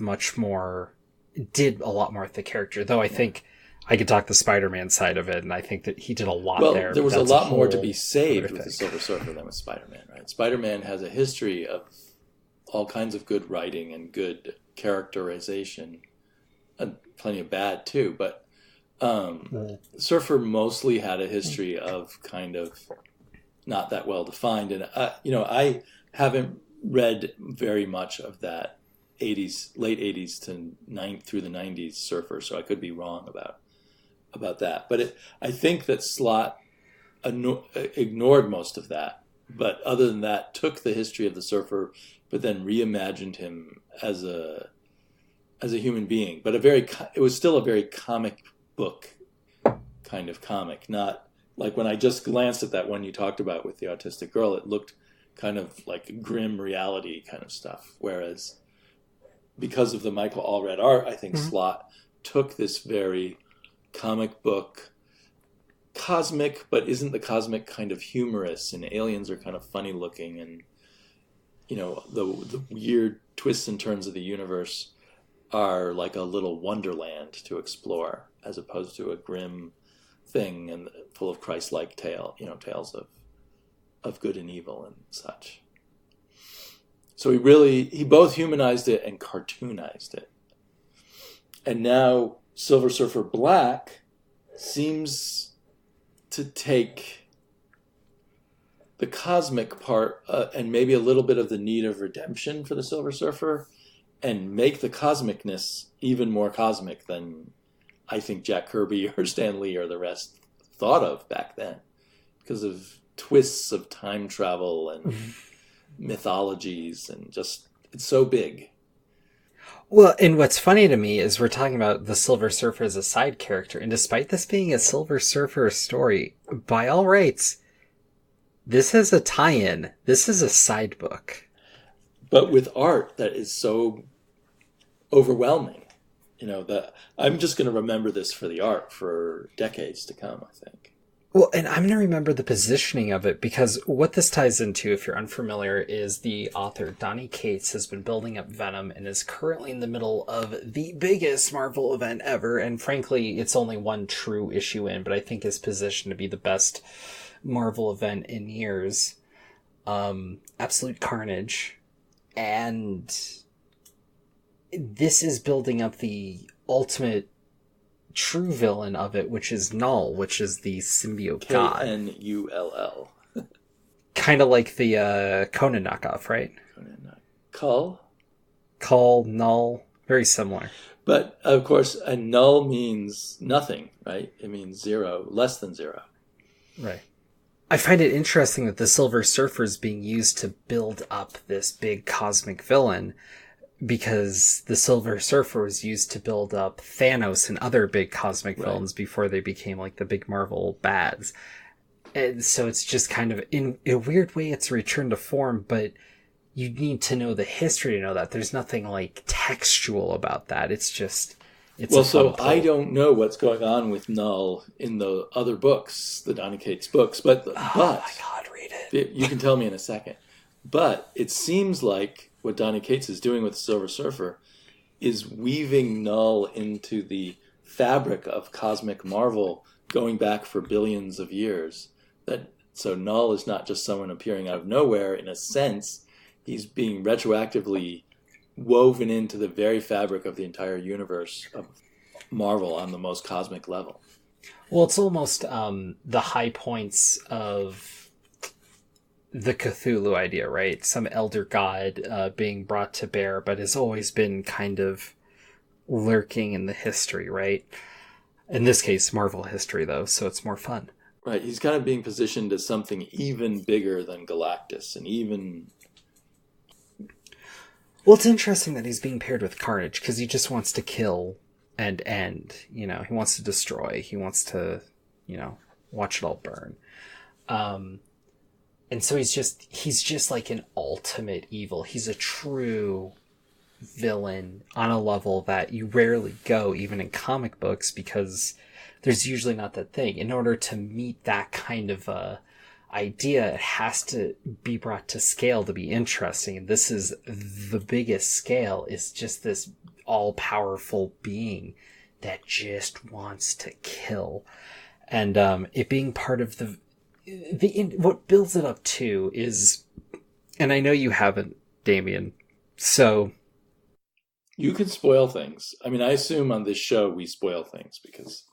S2: did a lot more with the character, though I think I could talk the Spider-Man side of it, and I think that he did a lot there.
S1: Well, there was a lot more to be saved with the Silver Surfer than with Spider-Man, right? Spider-Man has a history of all kinds of good writing and good characterization plenty of bad too, but Surfer mostly had a history of kind of not that well defined, and I haven't read very much of that late 80s to through the 90s Surfer, so I could be wrong about that. But I think that Slott ignored most of that, but other than that, took the history of the Surfer, but then reimagined him as a human being. But it was still a very comic book kind of comic, not like when I just glanced at that one you talked about with the autistic girl, it looked kind of like grim reality kind of stuff. Whereas because of the Michael Allred art, I think Slott took this very comic book, cosmic, but isn't the cosmic kind of humorous, and aliens are kind of funny looking, and the weird twists and turns of the universe are like a little wonderland to explore, as opposed to a grim thing and full of Christ-like tales of good and evil and such. So he both humanized it and cartoonized it. And now Silver Surfer Black seems to take the cosmic part and maybe a little bit of the need of redemption for the Silver Surfer and make the cosmicness even more cosmic than I think Jack Kirby or Stan Lee or the rest thought of back then, because of twists of time travel and mythologies, and just, it's so big.
S2: Well, and what's funny to me is we're talking about the Silver Surfer as a side character, and despite this being a Silver Surfer story, by all rights, this has a tie-in. This is a side book.
S1: But with art that is so overwhelming. That I'm just going to remember this for the art for decades to come, I think.
S2: Well, and I'm going to remember the positioning of it, because what this ties into, if you're unfamiliar, is the author Donny Cates has been building up Venom and is currently in the middle of the biggest Marvel event ever. And frankly, it's only one true issue in, but I think is positioned to be the best Marvel event in years. Absolute Carnage. And this is building up the ultimate true villain of it, which is Null, which is the symbiote god.
S1: K-N-U-L-L.
S2: Kind of like the Conan knockoff, right? Cull, Null, very similar.
S1: But, of course, a null means nothing, right? It means zero, less than zero.
S2: Right. I find it interesting that the Silver Surfer is being used to build up this big cosmic villain, because the Silver Surfer was used to build up Thanos and other big cosmic villains before they became like the big Marvel bads. And so it's just kind of, in a weird way, it's a return to form, but you need to know the history to know that. There's nothing like textual about that. It's just, it's
S1: well, so I don't know what's going on with Null in the other books, the Donny Cates books, but
S2: my God, read it.
S1: You can tell me in a second. But it seems like what Donny Cates is doing with the Silver Surfer is weaving Null into the fabric of cosmic Marvel going back for billions of years. So Null is not just someone appearing out of nowhere. In a sense, he's being retroactively woven into the very fabric of the entire universe of Marvel on the most cosmic level.
S2: Well, it's almost the high points of the Cthulhu idea, right? Some elder god being brought to bear, but has always been kind of lurking in the history, right? In this case, Marvel history, though, so it's more fun.
S1: Right, he's kind of being positioned as something even bigger than Galactus, and even...
S2: Well, it's interesting that he's being paired with Carnage, because he just wants to kill and end. He wants to destroy. He wants to, watch it all burn. And so he's just like an ultimate evil. He's a true villain on a level that you rarely go, even in comic books, because there's usually not that thing. In order to meet that kind of idea, it has to be brought to scale to be interesting. And this is the biggest scale, is just this all-powerful being that just wants to kill. And it being part of what builds it up too is, and I know you haven't, Damian, so
S1: You can spoil things. I mean, I assume on this show we spoil things because...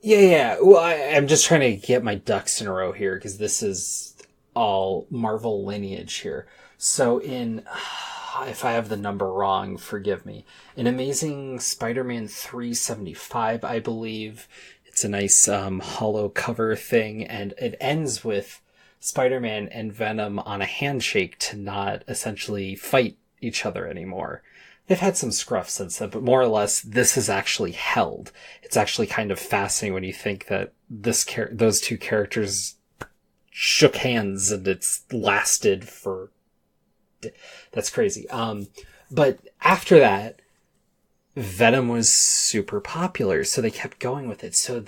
S2: Yeah. Well, I'm just trying to get my ducks in a row here because this is all Marvel lineage here. So if I have the number wrong, forgive me. In Amazing Spider-Man 375, I believe, it's a nice hollow cover thing, and it ends with Spider-Man and Venom on a handshake to not essentially fight each other anymore. They've had some scruff since then, but more or less, this is actually held. It's actually kind of fascinating when you think that those two characters shook hands and it's lasted for... That's crazy. But after that, Venom was super popular, so they kept going with it. So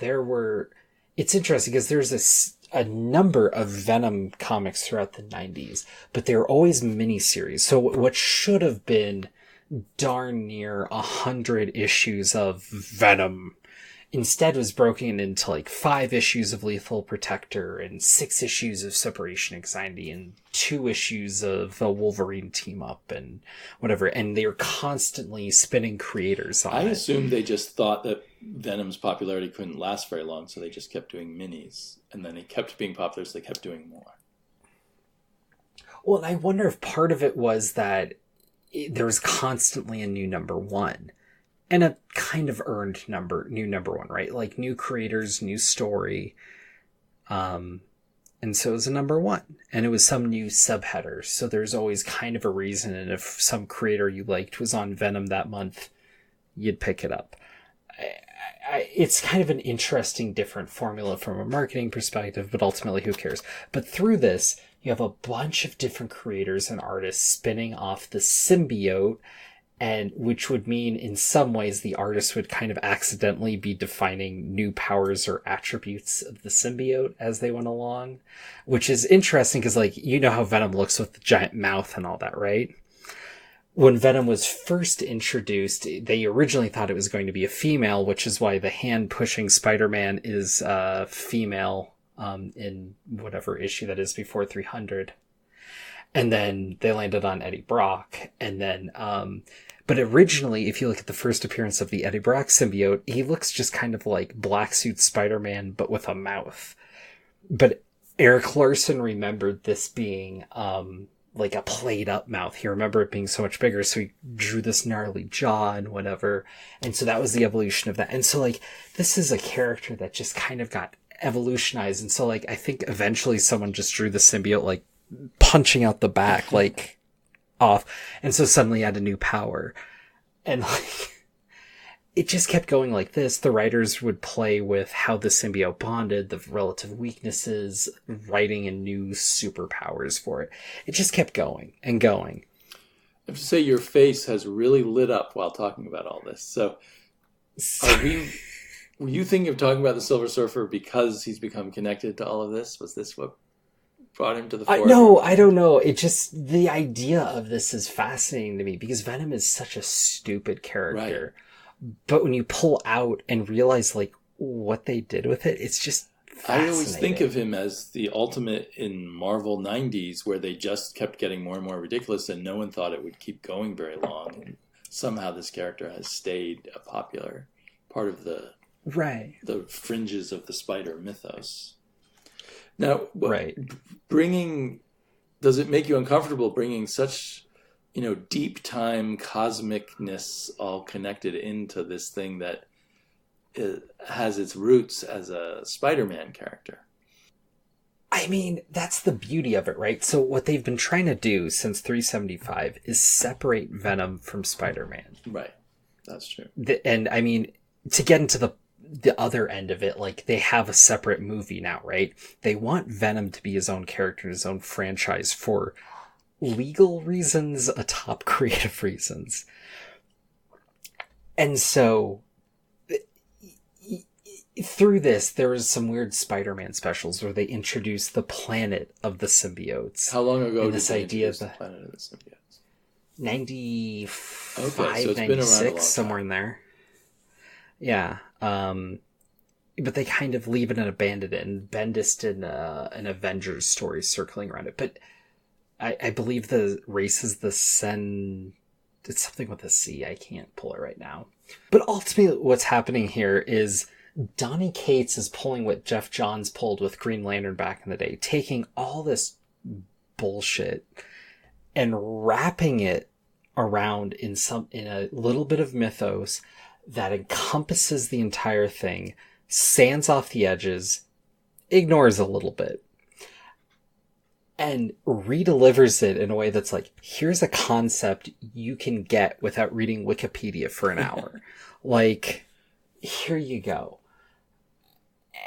S2: it's interesting because there's a number of Venom comics throughout the 90s, but they were always miniseries. So what should have been darn near 100 issues of Venom instead was broken into like 5 issues of Lethal Protector and 6 issues of Separation Anxiety and 2 issues of a Wolverine team up and whatever. And they're constantly spinning creators on it.
S1: I assume they just thought that Venom's popularity couldn't last very long, so they just kept doing minis. And then it kept being popular, so they kept doing more.
S2: Well, and I wonder if part of it was that there was constantly a new number one. And a kind of earned new number one, right? Like new creators, new story. And so it was a number one. And it was some new subheader. So there's always kind of a reason. And if some creator you liked was on Venom that month, you'd pick it up. It's kind of an interesting, different formula from a marketing perspective, but ultimately who cares? But through this, you have a bunch of different creators and artists spinning off the symbiote, and which would mean in some ways the artist would kind of accidentally be defining new powers or attributes of the symbiote as they went along, which is interesting because, like, you know how Venom looks with the giant mouth and all that, right? When Venom was first introduced, they originally thought it was going to be a female, which is why the hand pushing Spider-Man is female in whatever issue that is before 300. And then they landed on Eddie Brock. And then, but originally, if you look at the first appearance of the Eddie Brock symbiote, he looks just kind of like Black Suit Spider-Man, but with a mouth. But Eric Larson remembered this being like a played up mouth. He remembered it being so much bigger, so he drew this gnarly jaw and whatever. And so that was the evolution of that. And so, like, this is a character that just kind of got evolutionized. And so, like, I think eventually someone just drew the symbiote, like, punching out the back, like, off. And so suddenly he had a new power. And, like, it just kept going like this. The writers would play with how the symbiote bonded, the relative weaknesses, writing in new superpowers for it. It just kept going and going.
S1: I have to say, your face has really lit up while talking about all this. So, were you thinking of talking about the Silver Surfer because he's become connected to all of this? Was this what brought him to the fore?
S2: No, I don't know. It just, the idea of this is fascinating to me because Venom is such a stupid character. Right. But when you pull out and realize, like, what they did with it, it's just fascinating.
S1: I always think of him as the ultimate in Marvel 90s, where they just kept getting more and more ridiculous and no one thought it would keep going very long. And somehow this character has stayed a popular part of the fringes of the Spider mythos. Now, does it make you uncomfortable bringing such, deep time cosmicness all connected into this thing that has its roots as a Spider-Man character?
S2: I mean, that's the beauty of it, right? So what they've been trying to do since 375 is separate Venom from Spider-Man.
S1: Right. That's true.
S2: And I mean, to get into the other end of it, like, they have a separate movie now, right? They want Venom to be his own character, his own franchise for legal reasons atop creative reasons. And so through this, there was some weird Spider-Man specials where they introduced the planet of the symbiotes.
S1: How long ago
S2: did
S1: this
S2: they
S1: idea of the planet of the symbiotes?
S2: 95,
S1: okay, so
S2: 96, somewhere in there. Yeah. But they kind of leave it and abandon it, and Bendis did an Avengers story circling around it. But I believe the race is the it's something with a C. I can't pull it right now. But ultimately what's happening here is Donny Cates is pulling what Jeff Johns pulled with Green Lantern back in the day, taking all this bullshit and wrapping it around in a little bit of mythos that encompasses the entire thing, sands off the edges, ignores a little bit, and redelivers it in a way that's like, here's a concept you can get without reading Wikipedia for an hour. Like, here you go.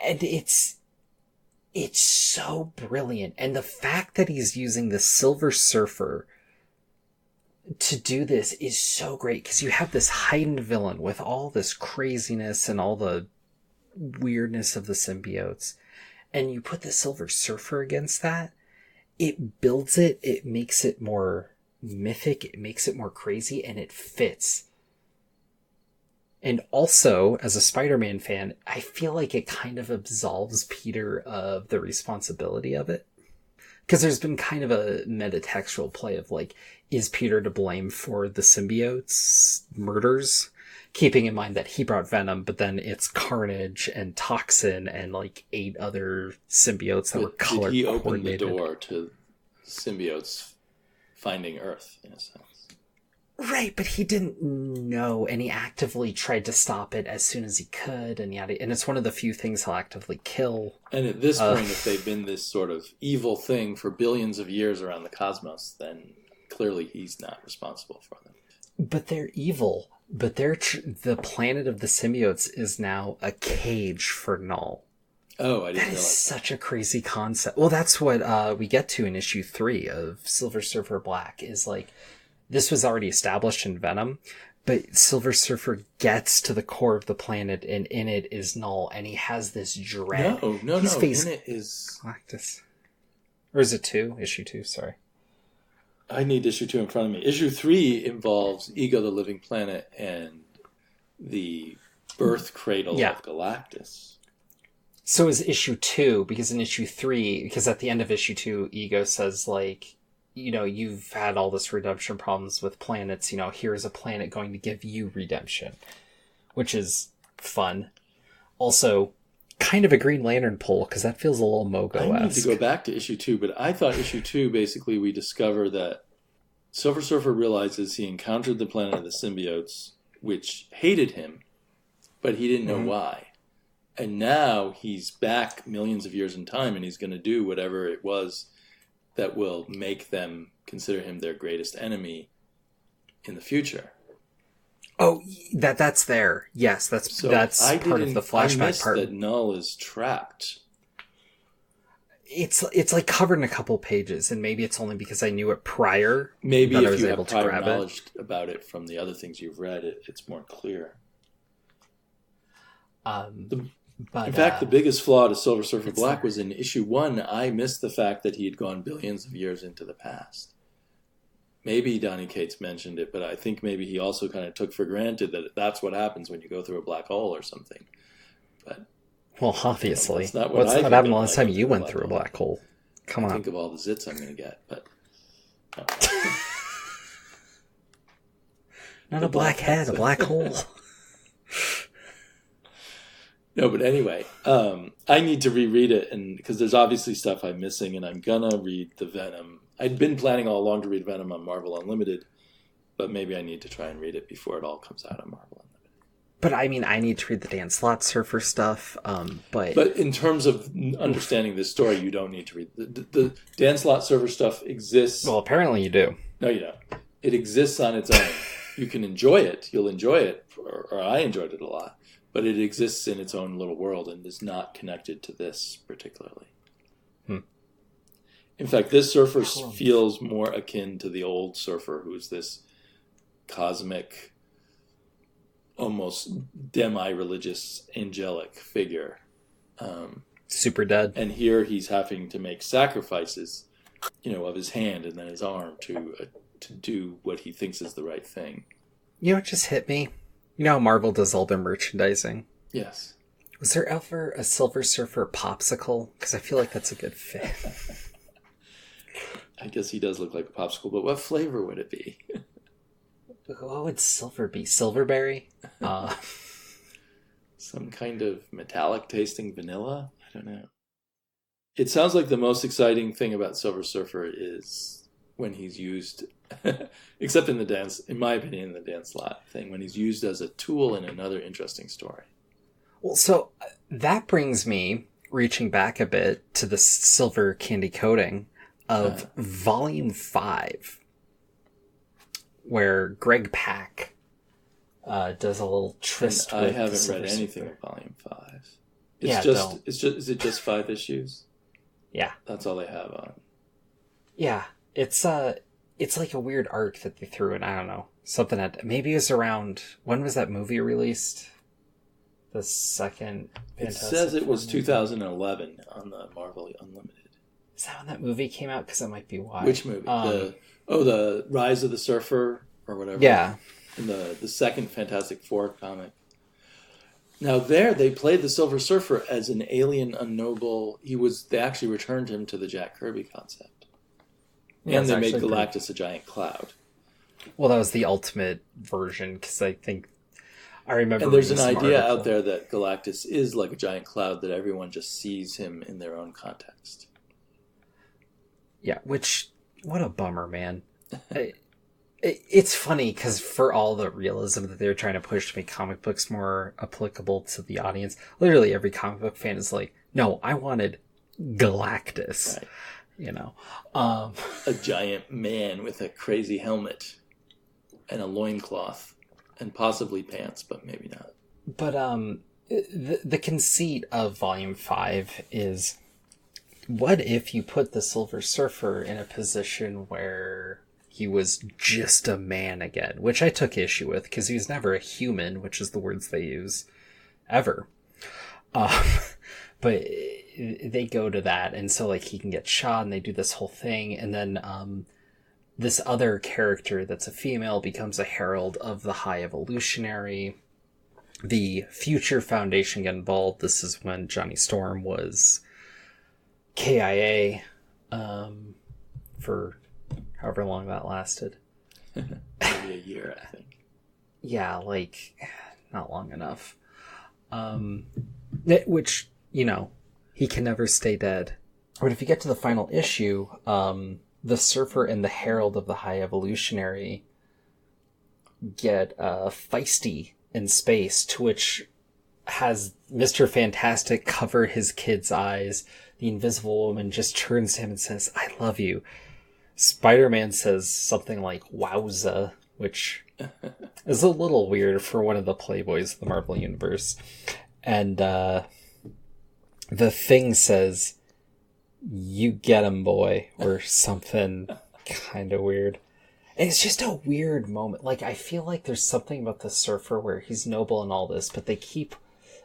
S2: And it's so brilliant. And the fact that he's using the Silver Surfer to do this is so great, because you have this heightened villain with all this craziness and all the weirdness of the symbiotes, and you put the Silver Surfer against that. It builds it, it makes it more mythic, it makes it more crazy, and it fits. And also, as a Spider-Man fan, I feel like it kind of absolves Peter of the responsibility of it. Because there's been kind of a metatextual play of, like, is Peter to blame for the symbiotes' murders? Keeping in mind that he brought Venom, but then it's Carnage and Toxin and, like, 8 other symbiotes that were color coordinated. Did he open the
S1: door to symbiotes finding Earth, in a sense?
S2: Right, but he didn't know, and he actively tried to stop it as soon as he could, and yada. And it's one of the few things he'll actively kill.
S1: And at this point, if they've been this sort of evil thing for billions of years around the cosmos, then clearly he's not responsible for them.
S2: But they're evil. But the planet of the symbiotes is now a cage for Null.
S1: Oh, I didn't realize
S2: that is such a crazy concept. Well, that's what we get to in issue 3 of Silver Surfer Black, is like, this was already established in Venom, but Silver Surfer gets to the core of the planet, and in it is Null, and he has this dread.
S1: No. In it is
S2: Galactus. Or is it 2? Issue 2, sorry.
S1: I need issue 2 in front of me. Issue 3 involves Ego the Living Planet and the birth cradle of Galactus.
S2: So is issue 2, because in issue 3, because at the end of issue 2, Ego says, like, you know, you've had all this redemption problems with planets, you know, here's a planet going to give you redemption, which is fun. Kind of a Green Lantern pull, because that feels a little Mogo-esque.
S1: I need to go back to issue 2, but I thought issue 2, basically, we discover that Silver Surfer realizes he encountered the planet of the symbiotes, which hated him, but he didn't know why. And now he's back millions of years in time, and he's going to do whatever it was that will make them consider him their greatest enemy in the future.
S2: Oh, that's there. Yes, that's part of the flashback
S1: I missed
S2: part.
S1: That Null is trapped.
S2: It's like covered in a couple pages, and maybe it's only because I knew it prior.
S1: Maybe
S2: that
S1: if
S2: I was
S1: you
S2: able
S1: have prior
S2: to grab
S1: knowledge about it from the other things you've read, it's more clear. In fact, the biggest flaw to Silver Surfer Black was in issue 1. I missed the fact that he had gone billions of years into the past. Maybe Donny Cates mentioned it, but I think maybe he also kind of took for granted that that's what happens when you go through a black hole or something. But
S2: well, obviously,
S1: that's not
S2: what's not happened last time you went through a black hole? Come on,
S1: think of all the zits I'm going to get, but no.
S2: Not a black head, a black hole.
S1: No, but anyway, I need to reread it, and because there's obviously stuff I'm missing, and I'm gonna read the Venom. I'd been planning all along to read Venom on Marvel Unlimited, but maybe I need to try and read it before it all comes out on Marvel Unlimited.
S2: But I mean, I need to read the Dan Slott Surfer stuff. But
S1: in terms of understanding this story, you don't need to read the Dan Slott Surfer stuff exists.
S2: Well, apparently you do.
S1: No, you don't. It exists on its own. You can enjoy it. You'll enjoy it, or I enjoyed it a lot. But it exists in its own little world and is not connected to this particularly. In fact, this Surfer feels more akin to the old Surfer, who's this cosmic, almost demi-religious, angelic figure.
S2: Super dead.
S1: And here he's having to make sacrifices, of his hand and then his arm to do what he thinks is the right thing.
S2: You know what just hit me? You know how Marvel does all their merchandising?
S1: Yes.
S2: Was there ever a Silver Surfer popsicle? Because I feel like that's a good fit.
S1: I guess he does look like a popsicle, but what flavor would it be?
S2: what would silver be? Silverberry?
S1: Some kind of metallic tasting vanilla? I don't know. It sounds like the most exciting thing about Silver Surfer is when he's used, except in the dance, in my opinion, the Dan Slott thing, when he's used as a tool in another interesting story.
S2: Well, so that brings me, reaching back a bit, to the silver candy coating of Volume 5, where Greg Pak does a little tryst with
S1: I haven't read anything of Volume 5. Is it just 5 issues?
S2: Yeah.
S1: That's all they have on.
S2: Yeah. It's like a weird arc that they threw in. I don't know. Something maybe it was around, when was that movie released? The second
S1: Fantastic It says it was 2011 on the Marvel Unlimited.
S2: Is that when that movie came out? Because that might be why.
S1: Which movie? The Rise of the Surfer or whatever.
S2: Yeah.
S1: In the second Fantastic Four comic. Now they played the Silver Surfer as an alien, unknowable. They actually returned him to the Jack Kirby concept. Yeah, and they made Galactus a giant cloud.
S2: Well, that was the ultimate version, because I think I remember.
S1: And there's an idea out there that Galactus is like a giant cloud, that everyone just sees him in their own context.
S2: Yeah, what a bummer, man. It's funny because for all the realism that they're trying to push to make comic books more applicable to the audience, literally every comic book fan is like, no, I wanted Galactus. Right. You know,
S1: a giant man with a crazy helmet and a loincloth and possibly pants, but maybe not.
S2: But the conceit of Volume 5 is, what if you put the Silver Surfer in a position where he was just a man again, which I took issue with because he was never a human, which is the words they use, ever. But they go to that, and so like he can get shot, and they do this whole thing, and then this other character that's a female becomes a herald of the High Evolutionary. The Future Foundation get involved. This is when Johnny Storm was KIA for however long that lasted.
S1: Maybe a year, I think.
S2: Yeah, like, not long enough. Which, you know, he can never stay dead. But if you get to the final issue, the Surfer and the Herald of the High Evolutionary get feisty in space, to which has Mr. Fantastic cover his kid's eyes. The Invisible Woman just turns to him and says, "I love you." Spider-Man says something like "wowza," which is a little weird for one of the Playboys of the Marvel Universe. And the Thing says, "You get him, boy," or something kind of weird. And it's just a weird moment. Like, I feel like there's something about the Surfer where he's noble and all this, but they keep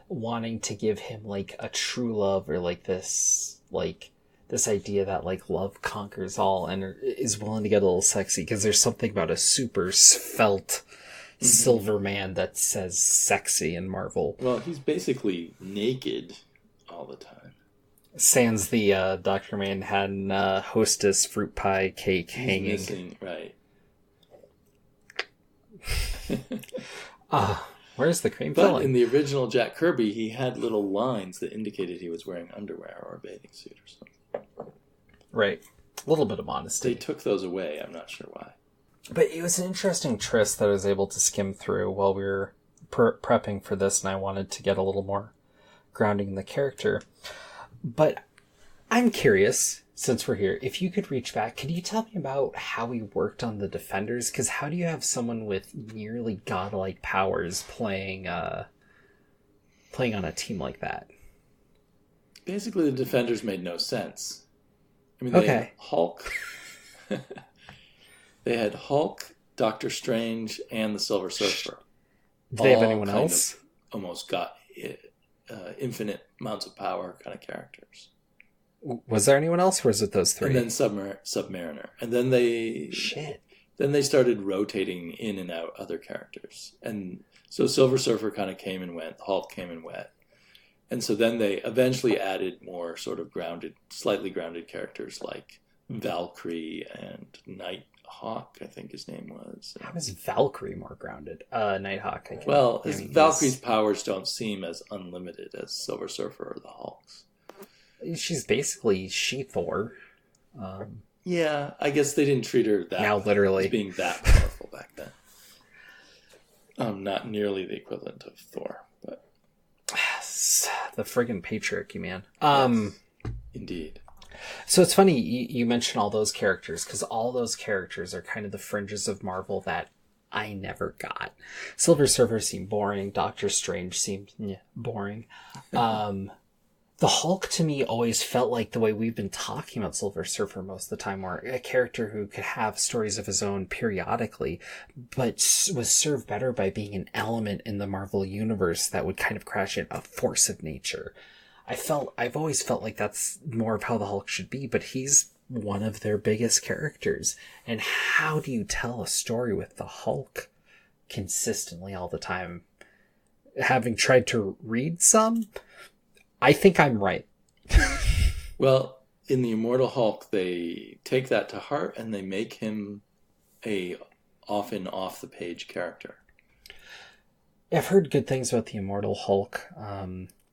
S2: wanting to give him, like, a true love, or, like, this idea that, like, love conquers all and is willing to get a little sexy, because there's something about a super svelte silver man that says sexy in Marvel.
S1: Well, he's basically naked all the time.
S2: Sans the Dr. Manhattan Hostess fruit pie cake hanging.
S1: Missing, right.
S2: Where's the cream
S1: But
S2: filling?
S1: in the original Jack Kirby, he had little lines that indicated he was wearing underwear or a bathing suit or something.
S2: Right. A little bit of modesty.
S1: They took those away. I'm not sure why.
S2: But it was an interesting tryst that I was able to skim through while we were prepping for this, and I wanted to get a little more grounding in the character. But I'm curious, since we're here, if you could reach back, could you tell me about how he worked on the Defenders? Because how do you have someone with nearly godlike powers playing on a team like that?
S1: Basically, the Defenders made no sense. I mean, they had Hulk. They had Hulk, Doctor Strange, and the Silver Surfer.
S2: Did they have anyone else?
S1: Almost got infinite amounts of power kind of characters.
S2: Was there anyone else, or was it those three?
S1: And then Submariner. And then they started rotating in and out other characters. And so Silver Surfer kind of came and went. Hulk came and went. And so then they eventually added more sort of slightly grounded characters like Valkyrie and Hawk, I think his name was.
S2: How is Valkyrie more grounded? Nighthawk.
S1: Valkyrie's powers don't seem as unlimited as Silver Surfer or the Hulk's.
S2: She's basically She-Thor.
S1: Yeah, I guess they didn't treat her that
S2: now literally
S1: as being that powerful back then. Not nearly the equivalent of Thor, but
S2: the friggin' patriarchy, man.
S1: Yes, indeed.
S2: So it's funny you mention all those characters, because all those characters are kind of the fringes of Marvel that I never got. Silver Surfer seemed boring. Doctor Strange seemed boring. The Hulk to me always felt like the way we've been talking about Silver Surfer most of the time, where a character who could have stories of his own periodically, but was served better by being an element in the Marvel universe that would kind of crash in, a force of nature. I've always felt like that's more of how the Hulk should be, but he's one of their biggest characters. And how do you tell a story with the Hulk consistently all the time? Having tried to read some, I think I'm right.
S1: Well, in the Immortal Hulk, they take that to heart and they make him a often off-the-page character.
S2: I've heard good things about the Immortal Hulk.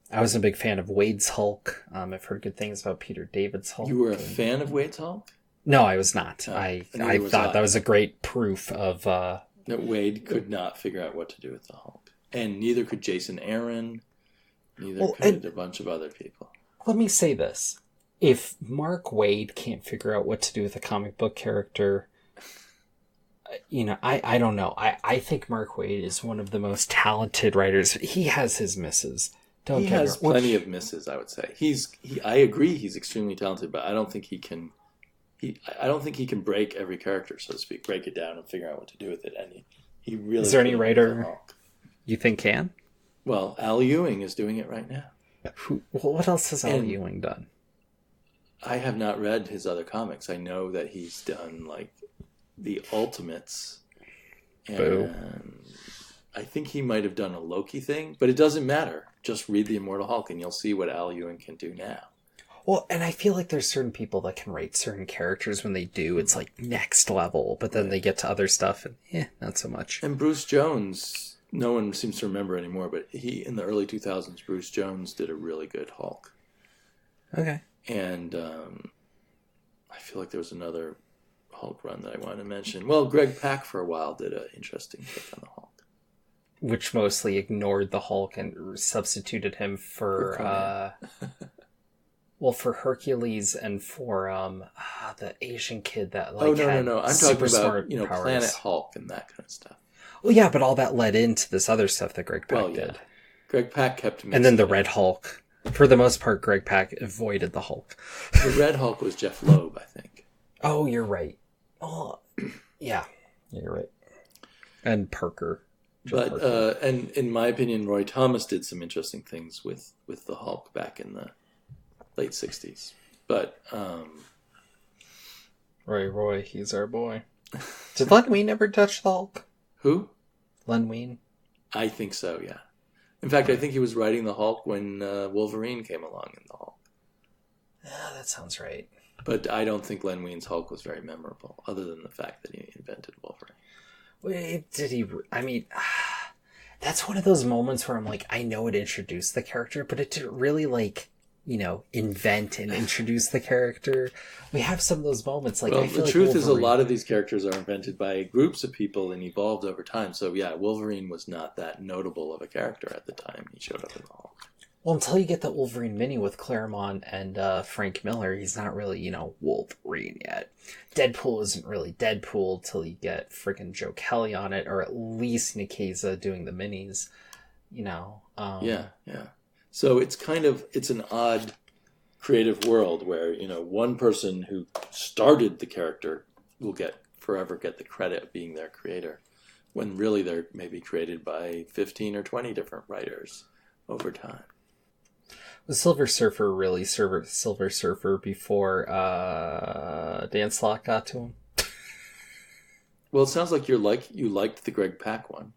S2: I was a big fan of Wade's Hulk. I've heard good things about Peter David's Hulk.
S1: You were a fan of Wade's Hulk?
S2: No, I was not. I thought that was a great proof of...
S1: that Wade could not figure out what to do with the Hulk. And neither could Jason Aaron. Neither could a bunch of other people.
S2: Let me say this. If Mark Waid can't figure out what to do with a comic book character, I don't know. I think Mark Waid is one of the most talented writers. He has his misses.
S1: He has plenty of misses, I would say. I agree he's extremely talented, but I don't think he can break every character, so to speak, break it down and figure out what to do with it. And he really
S2: is there any writer you think can?
S1: Well, Al Ewing is doing it right now.
S2: What else has Al Ewing done?
S1: I have not read his other comics. I know that he's done like the Ultimates, and
S2: Boo.
S1: I think he might have done a Loki thing, but it doesn't matter. Just read the Immortal Hulk, and you'll see what Al Ewing can do now.
S2: Well, and I feel like there's certain people that can write certain characters. When they do, it's like next level, but then they get to other stuff, and not so much.
S1: And Bruce Jones, no one seems to remember anymore, but in the early 2000s, Bruce Jones did a really good Hulk.
S2: Okay.
S1: And I feel like there was another Hulk run that I wanted to mention. Well, Greg Pak for a while did an interesting take on the Hulk.
S2: Which mostly ignored the Hulk and substituted him for for Hercules and for the Asian kid that had
S1: no. I'm talking about Planet Hulk and that kind of stuff.
S2: Well, yeah, but all that led into this other stuff that Greg Pak did.
S1: Greg Pak kept mixing.
S2: And then the Red Hulk. For the most part, Greg Pak avoided the Hulk.
S1: The Red Hulk was Jeff Loeb, I think.
S2: Oh, you're right. Oh, yeah, you're right. And Parker.
S1: And in my opinion, Roy Thomas did some interesting things with the Hulk back in the late 60s. But
S2: Roy, he's our boy. Did Len Wein ever touch the Hulk?
S1: Who?
S2: Len Wein.
S1: I think so, yeah. In fact, I think he was writing the Hulk when Wolverine came along in the Hulk.
S2: Yeah, that sounds right.
S1: But I don't think Len Wein's Hulk was very memorable, other than the fact that he invented Wolverine.
S2: Wait, did he? I mean, that's one of those moments where I'm like, I know it introduced the character, but it didn't really invent and introduce the character. We have some of those moments. Like, I feel
S1: the truth is, a lot of these characters are invented by groups of people and evolved over time. So yeah, Wolverine was not that notable of a character at the time he showed up in the Hulk.
S2: Well, until you get that Wolverine mini with Claremont and Frank Miller, he's not really, Wolverine yet. Deadpool isn't really Deadpool till you get freaking Joe Kelly on it, or at least Nikeza doing the minis,
S1: Yeah. So it's an odd creative world where, one person who started the character will forever get the credit of being their creator, when really they're maybe created by 15 or 20 different writers over time.
S2: Was Silver Surfer really Silver Surfer before Dan Slott got to him?
S1: Well, it sounds like you liked the Greg Pak one.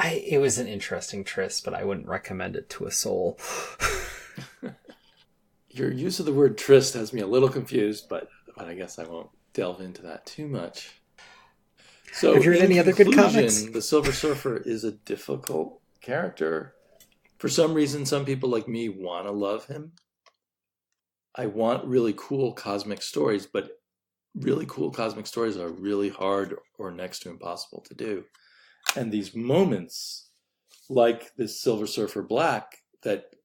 S2: It was an interesting tryst, but I wouldn't recommend it to a soul.
S1: Your use of the word tryst has me a little confused, but I guess I won't delve into that too much. So
S2: have you read any other good comics?
S1: The Silver Surfer is a difficult character. For some reason, some people like me want to love him. I want really cool cosmic stories, but really cool cosmic stories are really hard or next to impossible to do. And these moments, like this Silver Surfer Black, that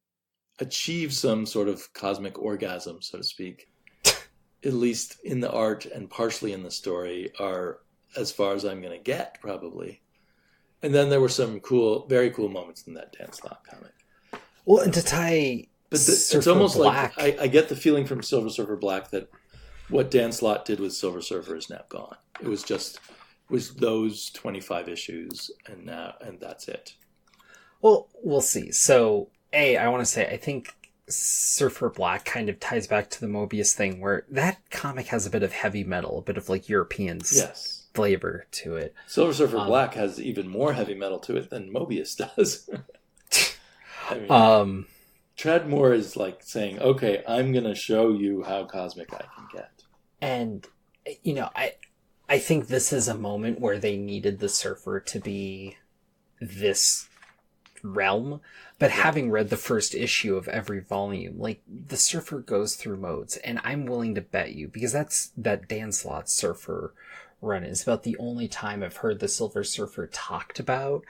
S1: achieve some sort of cosmic orgasm, so to speak, at least in the art and partially in the story, are as far as I'm going to get, probably. And then there were some cool, very cool moments in that Dan Slott comic.
S2: Well, and to tie
S1: it's almost Black, like I get the feeling from Silver Surfer Black that what Dan Slott did with Silver Surfer is now gone. It was those 25 issues, and that's it.
S2: Well, we'll see. So, I want to say, I think Surfer Black kind of ties back to the Moebius thing, where that comic has a bit of heavy metal, a bit of like European flavor to it.
S1: Silver Surfer Black has even more heavy metal to it than Moebius does. I mean, Treadmore is like saying, okay, I'm going to show you how cosmic I can get.
S2: And, I think this is a moment where they needed the Surfer to be this realm. But having read the first issue of every volume, like, the Surfer goes through modes. And I'm willing to bet you, because that Dan Slott Surfer run is about the only time I've heard the Silver Surfer talked about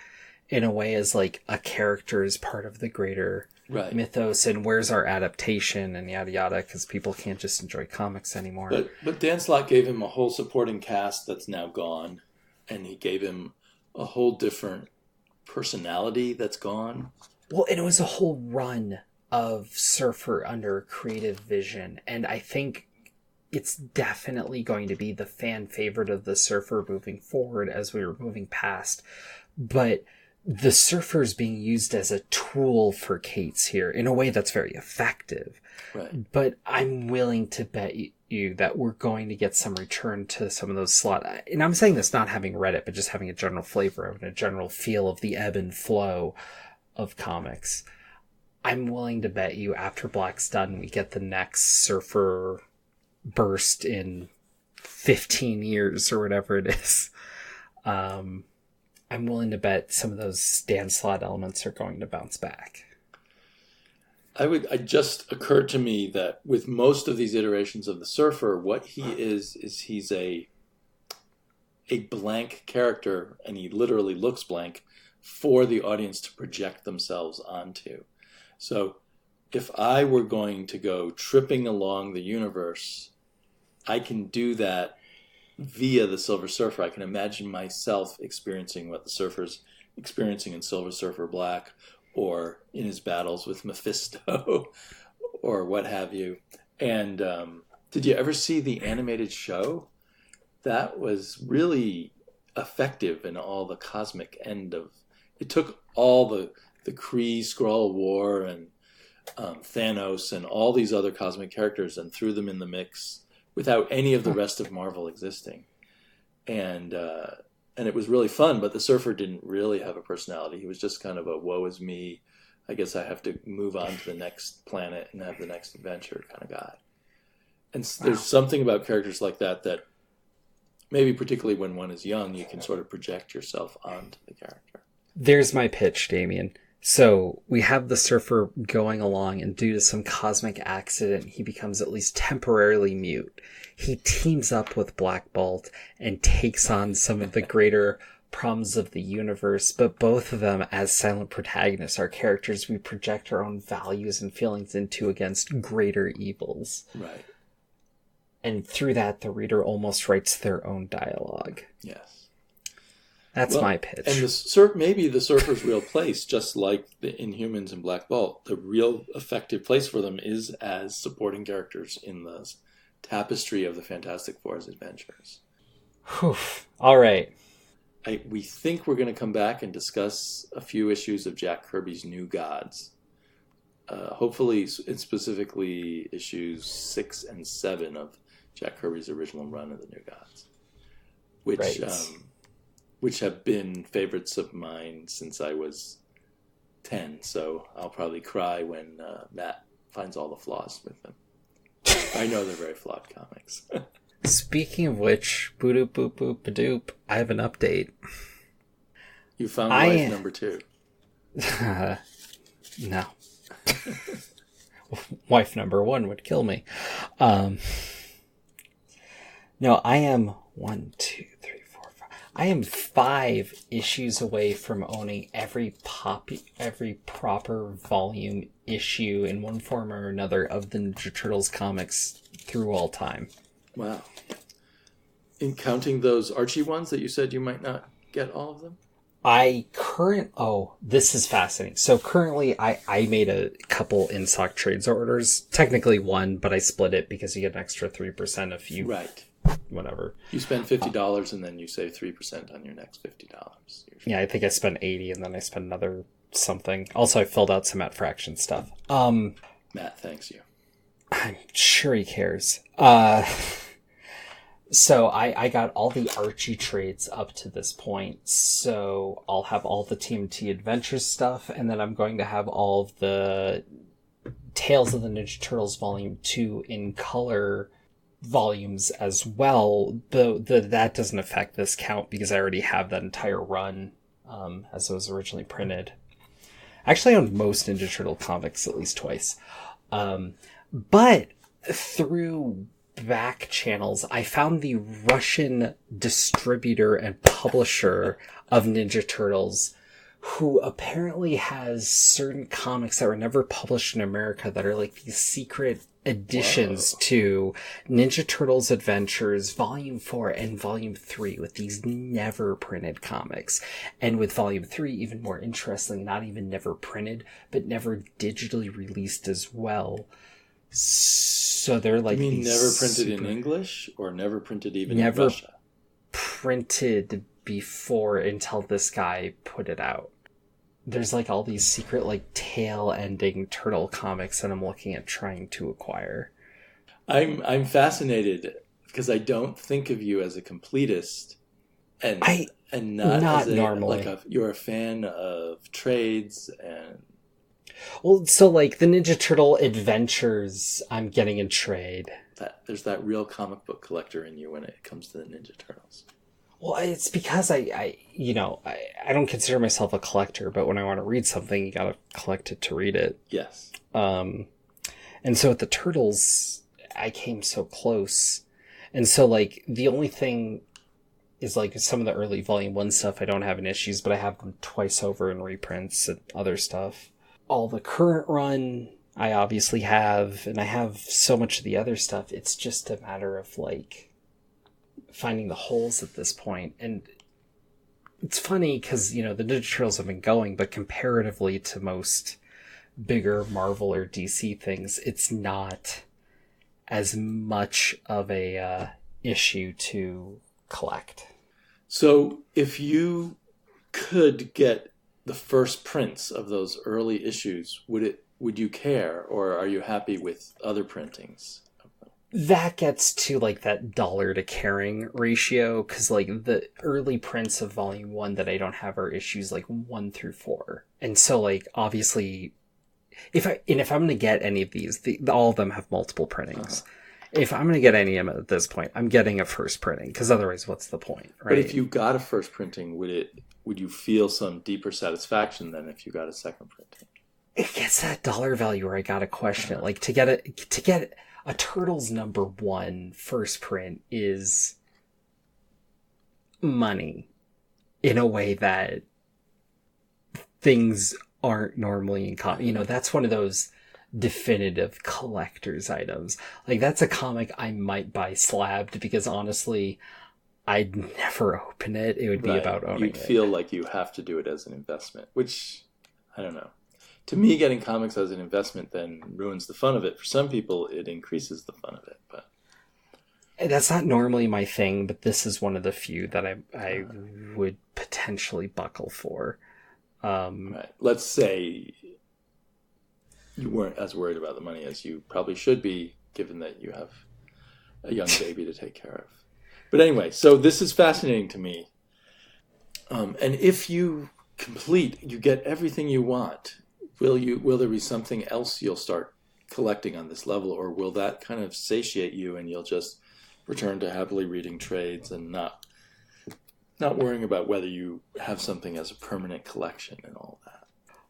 S2: in a way as like a character as part of the greater mythos, and where's our adaptation and yada yada, because people can't just enjoy comics anymore.
S1: But Dan Slott gave him a whole supporting cast that's now gone, and he gave him a whole different personality that's gone.
S2: Well, and it was a whole run of Surfer under creative vision, and I think it's definitely going to be the fan favorite of the Surfer moving forward as we were moving past. But the Surfer's being used as a tool for Cates here in a way that's very effective.
S1: Right.
S2: But I'm willing to bet you that we're going to get some return to some of those Slott. And I'm saying this not having read it, but just having a general flavor of it, a general feel of the ebb and flow of comics. I'm willing to bet you after Black's done, we get the next Surfer burst in 15 years or whatever it is. I'm willing to bet some of those Dan Slott elements are going to bounce back.
S1: It just occurred to me that with most of these iterations of the Surfer, what he is he's a blank character, and he literally looks blank for the audience to project themselves onto. So if I were going to go tripping along the universe, I can do that via the Silver Surfer. I can imagine myself experiencing what the Surfer's experiencing in Silver Surfer Black, or in his battles with Mephisto, or what have you. And did you ever see the animated show? That was really effective in all the cosmic end of... It took all the Kree-Skrull War and Thanos and all these other cosmic characters and threw them in the mix without any of the rest of Marvel existing. And it was really fun, but the Surfer didn't really have a personality. He was just kind of a woe is me, I guess I have to move on to the next planet and have the next adventure kind of guy. And there's something about characters like that maybe particularly when one is young, you can sort of project yourself onto the character.
S2: There's my pitch, Damian. So we have the Surfer going along, and due to some cosmic accident, he becomes at least temporarily mute. He teams up with Black Bolt and takes on some of the greater problems of the universe, but both of them, as silent protagonists, are characters we project our own values and feelings into against greater evils.
S1: Right.
S2: And through that, the reader almost writes their own dialogue.
S1: Yes.
S2: That's my pitch.
S1: And maybe the Surfer's real place, just like the Inhumans and Black Bolt, the real effective place for them is as supporting characters in the tapestry of the Fantastic Four's adventures.
S2: Whew. All right.
S1: We think we're going to come back and discuss a few issues of Jack Kirby's New Gods. Hopefully, and specifically issues 6 and 7 of Jack Kirby's original run of the New Gods, which have been favorites of mine since I was 10. So I'll probably cry when Matt finds all the flaws with them. I know they're very flawed comics.
S2: Speaking of which, boop boop boop badoop, I have an update.
S1: You found wife number 2.
S2: No. Wife number 1 would kill me. No, I am 1, 2, 3, 4, 5. I am 5 issues away from owning every proper volume issue in one form or another of the Ninja Turtles comics through all time. Wow.
S1: In counting those Archie ones that you said you might not get all of them?
S2: This is fascinating. So currently I made a couple in-stock trades orders. Technically one, but I split it because you get an extra 3% if you...
S1: Right.
S2: Whatever.
S1: You spend $50 and then you save 3% on your next $50.
S2: Yeah, I think I spent $80 and then I spent another something. Also, I filled out some at fraction stuff.
S1: Matt thanks you.
S2: I'm sure he cares. So I got all the Archie trades up to this point. So I'll have all the TMT Adventures stuff, and then I'm going to have all of the Tales of the Ninja Turtles Volume 2 in color volumes as well. Though that doesn't affect this count because I already have that entire run as it was originally printed. I actually owned most Ninja Turtle comics at least twice. But through back channels, I found the Russian distributor and publisher of Ninja Turtles, who apparently has certain comics that were never published in America that are like these secret additions to Ninja Turtles Adventures Volume 4 and Volume 3 with these never printed comics. And with Volume 3, even more interestingly, not even never printed, but never digitally released as well. So they're like...
S1: You mean never printed in English or never printed even in Russia?
S2: Never printed before until this guy put it out. There's like all these secret like tail-ending turtle comics that I'm looking at trying to acquire.
S1: I'm fascinated because I don't think of you as a completist and not as normally. You're a fan of trades and...
S2: Well, so like the Ninja Turtle Adventures, I'm getting in trade.
S1: There's that real comic book collector in you when it comes to the Ninja Turtles.
S2: Well, it's because I don't consider myself a collector, but when I want to read something, you gotta collect it to read it.
S1: Yes.
S2: And so with the Turtles, I came so close. And so like the only thing is like some of the early Volume 1 stuff I don't have in issues, but I have them twice over in reprints and other stuff. All the current run I obviously have, and I have so much of the other stuff. It's just a matter of like finding the holes at this point. And it's funny because, the Ninja Turtles have been going, but comparatively to most bigger Marvel or DC things, it's not as much of a issue to collect.
S1: So if you could get the first prints of those early issues, would you care, or are you happy with other printings?
S2: That gets to like that dollar to caring ratio, because like the early prints of Volume 1 that I don't have are issues like 1 through 4, and so like obviously, if I'm going to get any of these, all of them have multiple printings. If I'm going to get any of them at this point, I'm getting a first printing, because otherwise, what's the point, right?
S1: But if you got a first printing, would you feel some deeper satisfaction than if you got a second printing?
S2: It gets that dollar value where I got to question it. Like to get a Turtles #1 first print is money in a way that things aren't normally in that's one of those definitive collector's items. Like that's a comic I might buy slabbed because honestly, I'd never open it. It would be about owning it.
S1: You'd feel like you have to do it as an investment, which, I don't know. To me, getting comics as an investment then ruins the fun of it. For some people, it increases the fun of it. But
S2: that's not normally my thing, but this is one of the few that I would potentially buckle for.
S1: Right. Let's say you weren't as worried about the money as you probably should be, given that you have a young baby to take care of. But anyway, so this is fascinating to me. And if you get everything you want, will there be something else you'll start collecting on this level, or will that kind of satiate you and you'll just return to happily reading trades and not worrying about whether you have something as a permanent collection and all that.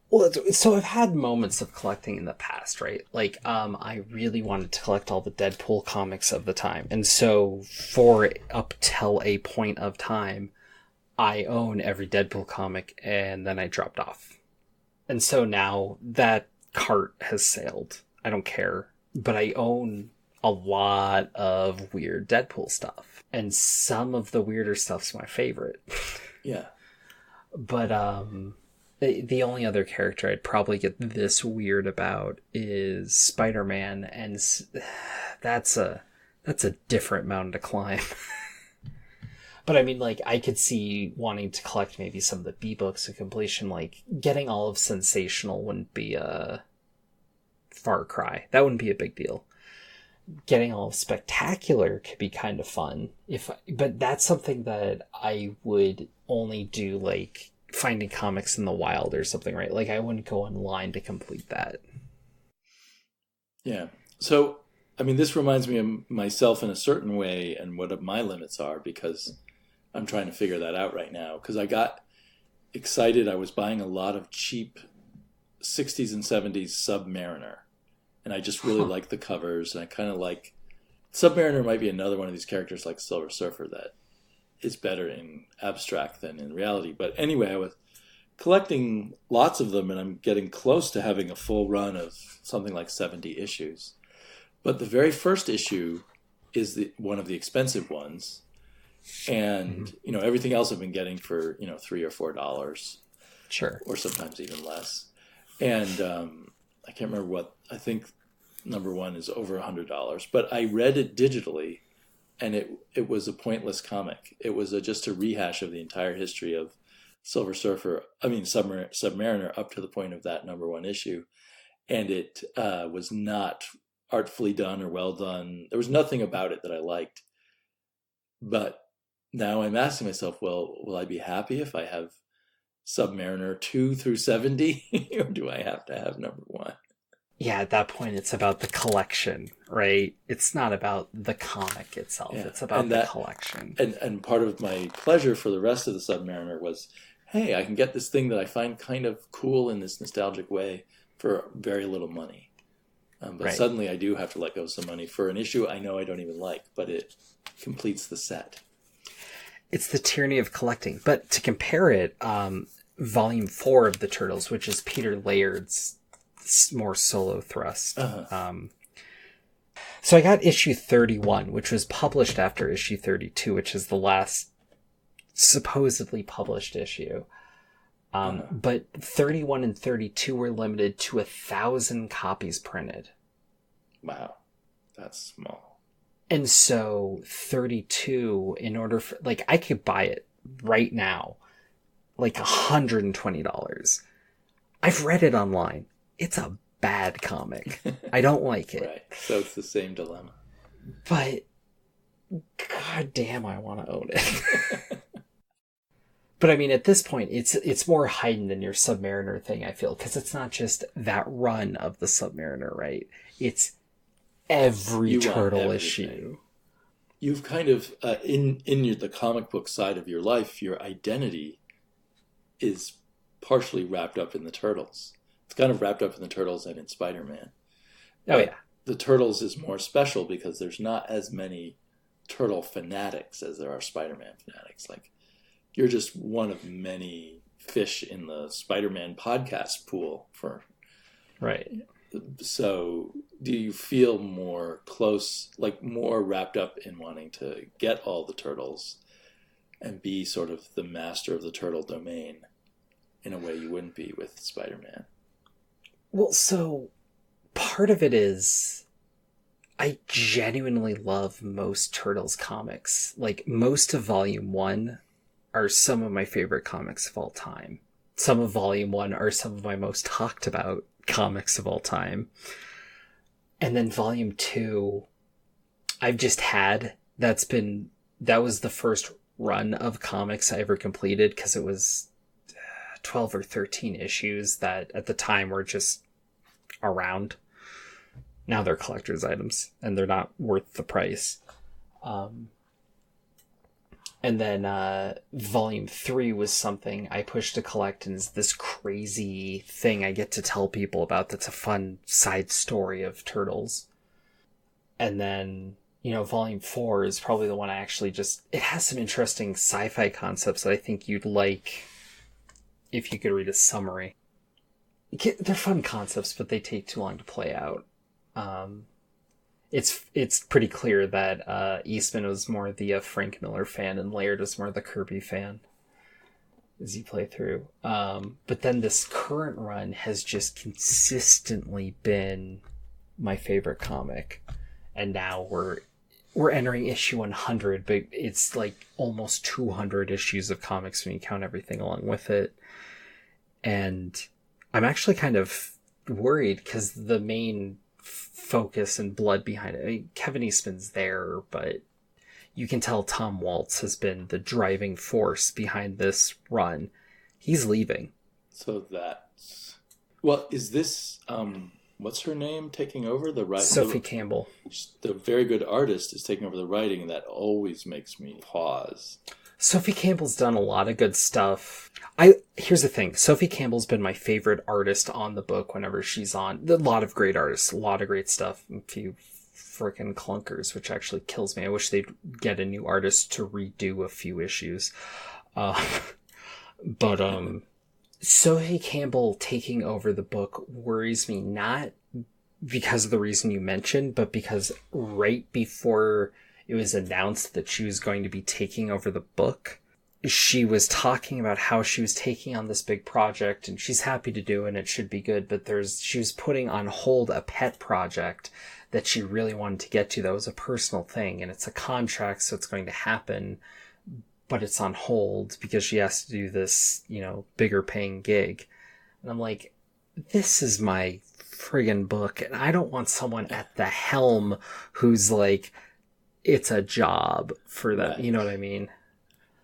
S2: Well, so I've had moments of collecting in the past, right? Like, I really wanted to collect all the Deadpool comics of the time. And so for up till a point of time, I own every Deadpool comic, and then I dropped off. And so now that cart has sailed. I don't care. But I own a lot of weird Deadpool stuff. And some of the weirder stuff's my favorite.
S1: Yeah.
S2: But, the only other character I'd probably get this weird about is Spider-Man, and that's a different mountain to climb. But I mean, like, I could see wanting to collect maybe some of the B-books of completion. Like, getting all of Sensational wouldn't be a far cry. That wouldn't be a big deal. Getting all of Spectacular could be kind of fun. But that's something that I would only do, like, finding comics in the wild or something, right? Like, I wouldn't go online to complete that.
S1: Yeah. So, I mean, this reminds me of myself in a certain way and what my limits are, because I'm trying to figure that out right now. Because I got excited. I was buying a lot of cheap 60s and 70s Submariner. And I just really like the covers. And I kind of like... Submariner might be another one of these characters like Silver Surfer that is better in abstract than in reality. But anyway, I was collecting lots of them, and I'm getting close to having a full run of something like 70 issues. But the very first issue is one of the expensive ones. And, you know, everything else I've been getting for, you know, $3 or $4.
S2: Sure.
S1: Or sometimes even less. And I can't remember what, I think number one is over $100. But I read it digitally, and it was a pointless comic. It was just a rehash of the entire history of Submariner up to the point of that number one issue. And it was not artfully done or well done. There was nothing about it that I liked. But now I'm asking myself, well, will I be happy if I have Submariner 2 through 70? Or do I have to have number one?
S2: Yeah, at that point, it's about the collection, right? It's not about the comic itself. Yeah. It's about the collection.
S1: And part of my pleasure for the rest of the Submariner was, hey, I can get this thing that I find kind of cool in this nostalgic way for very little money. But suddenly I do have to let go of some money for an issue I know I don't even like, but it completes the set.
S2: It's the tyranny of collecting. But to compare it, Volume 4 of the Turtles, which is Peter Layard's more solo thrust. So I got issue 31, which was published after issue 32, which is the last supposedly published issue. But 31 and 32 were limited to 1,000 copies printed.
S1: Wow. That's small.
S2: And so 32, in order for, like, I could buy it right now, like $120. I've read it online. It's a bad comic. I don't like it.
S1: Right. So it's the same dilemma.
S2: But god damn, I want to own it. But I mean, at this point, it's more heightened than your Submariner thing, I feel, because it's not just that run of the Submariner, right? It's every turtle issue.
S1: You've kind of in the comic book side of your life, your identity is partially wrapped up in the Turtles. It's kind of wrapped up in the Turtles and in Spider-Man.
S2: Oh, yeah.
S1: The Turtles is more special because there's not as many Turtle fanatics as there are Spider-Man fanatics. Like, you're just one of many fish in the Spider-Man podcast pool.
S2: Right.
S1: So do you feel more close, like more wrapped up in wanting to get all the Turtles and be sort of the master of the Turtle domain in a way you wouldn't be with Spider-Man?
S2: Well, so part of it is I genuinely love most Turtles comics. Like, most of Volume 1 are some of my favorite comics of all time. Some of Volume 1 are some of my most talked about comics of all time. And then Volume 2, I've just had. That was the first run of comics I ever completed, because it was 12 or 13 issues that at the time were just around. Now they're collector's items and they're not worth the price. And then Volume 3 was something I pushed to collect, and is this crazy thing I get to tell people about that's a fun side story of Turtles. And then, Volume 4 is probably the one I actually it has some interesting sci-fi concepts that I think you'd like if you could read a summary. They're fun concepts, but they take too long to play out. It's pretty clear that Eastman was more the Frank Miller fan and Laird was more the Kirby fan as you play through. But then this current run has just consistently been my favorite comic. And now we're entering issue 100, but it's like almost 200 issues of comics when you count everything along with it. And I'm actually kind of worried because the main focus and blood behind it, I mean, Kevin Eastman's there, but you can tell Tom Waltz has been the driving force behind this run. He's leaving.
S1: So is this what's her name taking over the writing?
S2: Sophie Campbell.
S1: The very good artist is taking over the writing, and that always makes me pause.
S2: Sophie Campbell's done a lot of good stuff. Here's the thing. Sophie Campbell's been my favorite artist on the book whenever she's on. A lot of great artists, a lot of great stuff. A few frickin' clunkers, which actually kills me. I wish they'd get a new artist to redo a few issues. But Sophie Campbell taking over the book worries me, not because of the reason you mentioned, but because right before it was announced that she was going to be taking over the book, she was talking about how she was taking on this big project and she's happy to do it and it should be good, but she was putting on hold a pet project that she really wanted to get to. That was a personal thing, and it's a contract, so it's going to happen, but it's on hold because she has to do this, bigger paying gig. And I'm like, this is my friggin' book, and I don't want someone at the helm who's like, it's a job for them. Right. You know what I mean?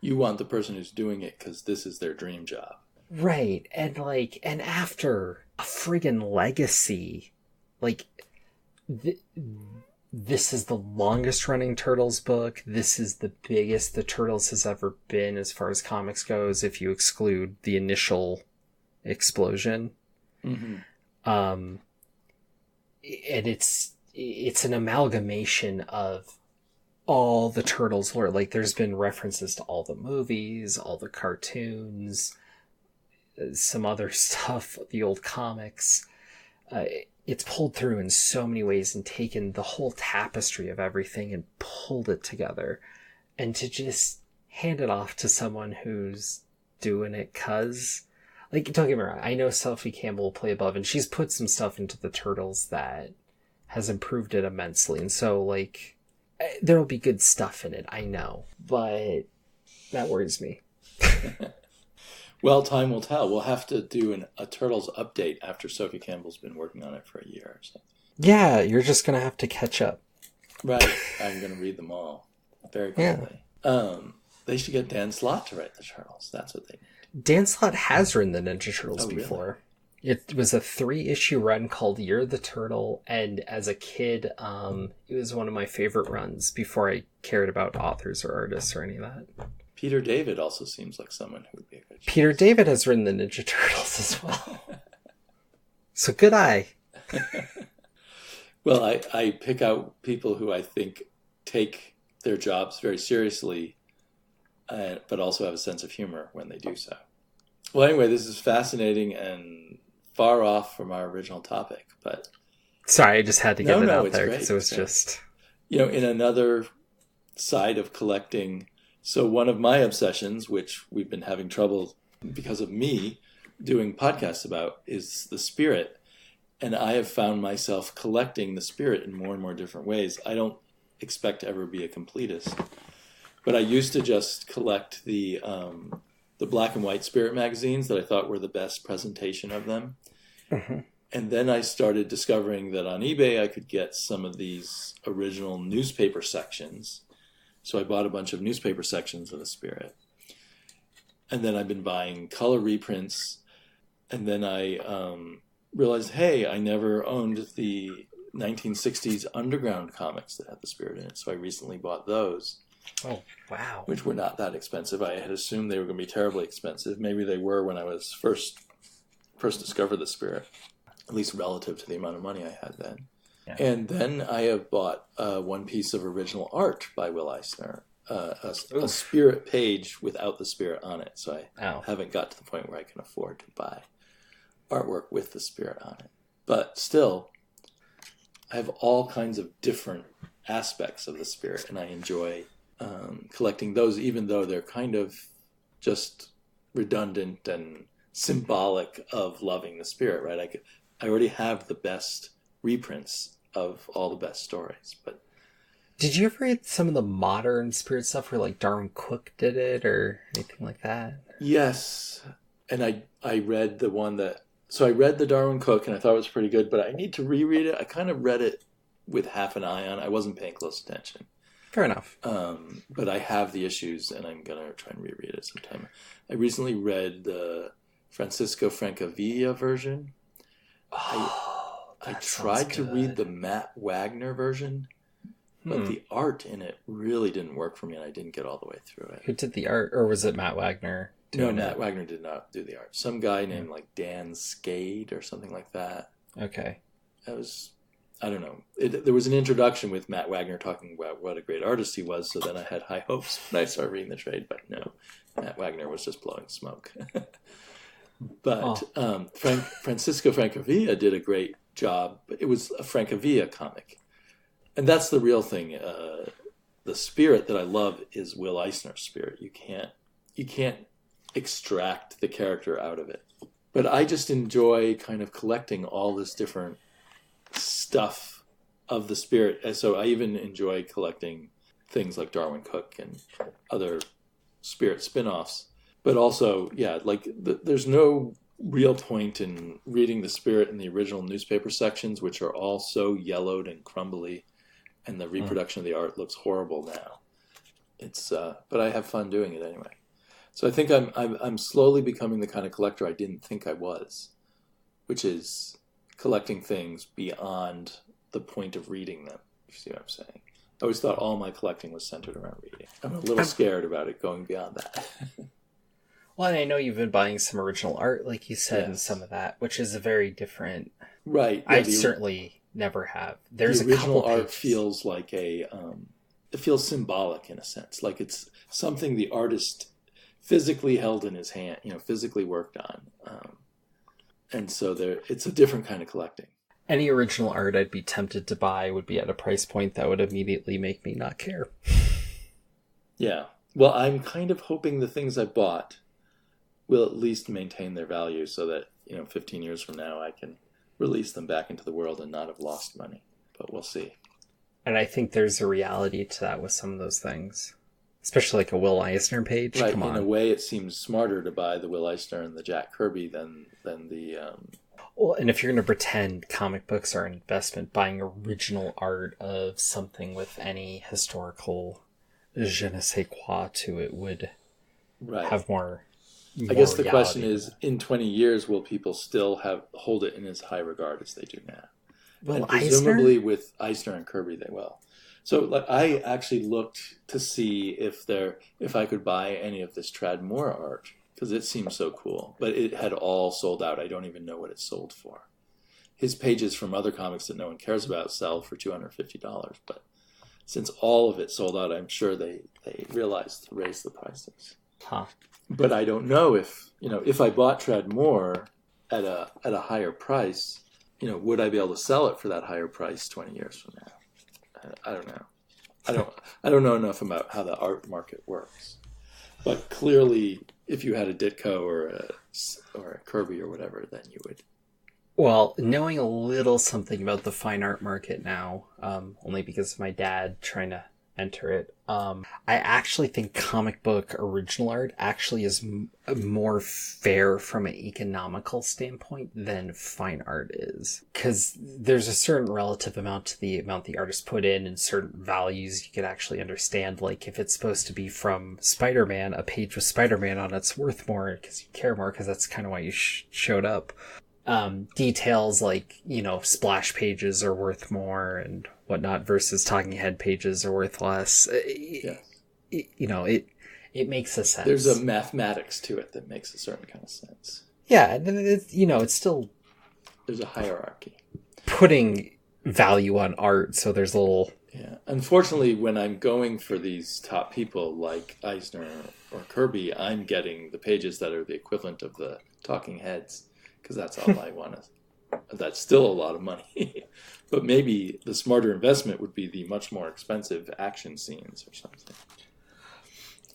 S1: You want the person who's doing it because this is their dream job.
S2: Right. And after a friggin' legacy, this is the longest running Turtles book. This is the biggest the Turtles has ever been as far as comics goes, if you exclude the initial explosion. Mm-hmm. And it's an amalgamation of all the Turtles lore. There's been references to all the movies, all the cartoons, some other stuff, the old comics. It's pulled through in so many ways and taken the whole tapestry of everything and pulled it together. And to just hand it off to someone who's doing it don't get me wrong, I know Sophie Campbell will play above, and she's put some stuff into the Turtles that has improved it immensely. And so, there'll be good stuff in it, I know, but that worries me.
S1: Well, time will tell. We'll have to do a Turtles update after Sophie Campbell's been working on it for a year or so. Yeah,
S2: you're just going to have to catch up.
S1: Right. I'm going to read them all very quickly. Yeah. They should get Dan Slott to write the Turtles. That's what they need.
S2: Dan Slott has written the Ninja Turtles before. Really? It was a 3-issue run called You're the Turtle, and as a kid, it was one of my favorite runs before I cared about authors or artists or any of that.
S1: Peter David also seems like someone who would be a good choice.
S2: Peter David has written the Ninja Turtles as well. So good eye.
S1: Well, I pick out people who I think take their jobs very seriously, but also have a sense of humor when they do so. Well, anyway, this is fascinating and far off from our original topic, but...
S2: Sorry, I just had to get it out there because it was just...
S1: in another side of collecting... So one of my obsessions, which we've been having trouble because of me doing podcasts about, is the spirit. And I have found myself collecting the spirit in more and more different ways. I don't expect to ever be a completist. But I used to just collect the black and white spirit magazines that I thought were the best presentation of them. Mm-hmm. And then I started discovering that on eBay I could get some of these original newspaper sections. So I bought a bunch of newspaper sections of the Spirit. And then I've been buying color reprints. And then I realized, hey, I never owned the 1960s underground comics that had the Spirit in it. So I recently bought those.
S2: Oh, wow.
S1: Which were not that expensive. I had assumed they were going to be terribly expensive. Maybe they were when I was first discovered the Spirit, at least relative to the amount of money I had then. Yeah. And then I have bought one piece of original art by Will Eisner, a Spirit page without the Spirit on it. So I haven't got to the point where I can afford to buy artwork with the Spirit on it. But still, I have all kinds of different aspects of the Spirit, and I enjoy collecting those, even though they're kind of just redundant and symbolic of loving the Spirit, right? I already have the best reprints of all the best stories. But
S2: did you ever read some of the modern Spirit stuff where like Darwin Cook did it or anything like that?
S1: Yes, and I read the one that. So I read the Darwin Cook and I thought it was pretty good, but I need to reread it. I kind of read it with half an eye on. I wasn't paying close attention.
S2: Fair enough.
S1: But I have the issues, and I'm going to try and reread it sometime. I recently read the Francisco Francavilla version. I tried to read the Matt Wagner version, but the art in it really didn't work for me, and I didn't get all the way through it.
S2: Who did the art, or was it Matt Wagner?
S1: No, Matt Wagner did not do the art. Some guy named like Dan Skade or something like that.
S2: Okay.
S1: That was... I don't know. There was an introduction with Matt Wagner talking about what a great artist he was, so then I had high hopes when I started reading the trade, but no, Matt Wagner was just blowing smoke. But Francisco Francavilla did a great job. It was a Francavilla comic. And that's the real thing. The Spirit that I love is Will Eisner's Spirit. You can't extract the character out of it. But I just enjoy kind of collecting all this different stuff of the Spirit. And so I even enjoy collecting things like Darwin Cook and other Spirit spin-offs. But also, there's no real point in reading the Spirit in the original newspaper sections, which are all so yellowed and crumbly, and the reproduction of the art looks horrible now. But I have fun doing it anyway. So I think I'm slowly becoming the kind of collector I didn't think I was, which is collecting things beyond the point of reading them. You see what I'm saying? I always thought all my collecting was centered around reading. I'm a little scared about it going beyond that.
S2: Well, and I know you've been buying some original art, like you said, and some of that, which is a very different...
S1: Right.
S2: Yeah, I certainly never have. There's
S1: the original art feels like it feels symbolic in a sense. Like it's something the artist physically held in his hand, physically worked on. And so it's a different kind of collecting.
S2: Any original art I'd be tempted to buy would be at a price point that would immediately make me not care.
S1: Yeah. Well, I'm kind of hoping the things I bought will at least maintain their value so that, 15 years from now I can release them back into the world and not have lost money. But we'll see.
S2: And I think there's a reality to that with some of those things. Especially like a Will Eisner page.
S1: Right.
S2: Come on.
S1: In a way, it seems smarter to buy the Will Eisner and the Jack Kirby than the...
S2: Well, and if you're going to pretend comic books are an investment, buying original art of something with any historical je ne sais quoi to it would have more
S1: I guess the question is, in 20 years, will people still hold it in as high regard as they do now? Well, and presumably with Eisner and Kirby, they will. So I actually looked to see if I could buy any of this Tradd Moore art, because it seemed so cool. But it had all sold out. I don't even know what it sold for. His pages from other comics that no one cares about sell for $250. But since all of it sold out, I'm sure they realized to raise the prices.
S2: Huh.
S1: But I don't know if I bought Tradd Moore at a higher price, would I be able to sell it for that higher price 20 years from now? I don't know. I don't know enough about how the art market works. But clearly, if you had a Ditko or a Kirby or whatever, then you would.
S2: Well, knowing a little something about the fine art market now, only because of my dad trying to enter it, I actually think comic book original art actually is more fair from an economical standpoint than fine art is. Because there's a certain relative amount to the amount the artist put in and certain values you could actually understand. Like if it's supposed to be from Spider-Man, a page with Spider-Man on it's worth more because you care more because that's kind of why you showed up. details like, splash pages are worth more and whatnot versus talking head pages are worth less.
S1: Yes.
S2: It makes a sense.
S1: There's a mathematics to it that makes a certain kind of sense.
S2: Yeah, and it's still...
S1: There's a hierarchy.
S2: Putting value on art, so there's a little...
S1: Yeah. Unfortunately, when I'm going for these top people like Eisner or Kirby, I'm getting the pages that are the equivalent of the talking heads, because that's all I want to... That's still a lot of money. But maybe the smarter investment would be the much more expensive action scenes or something.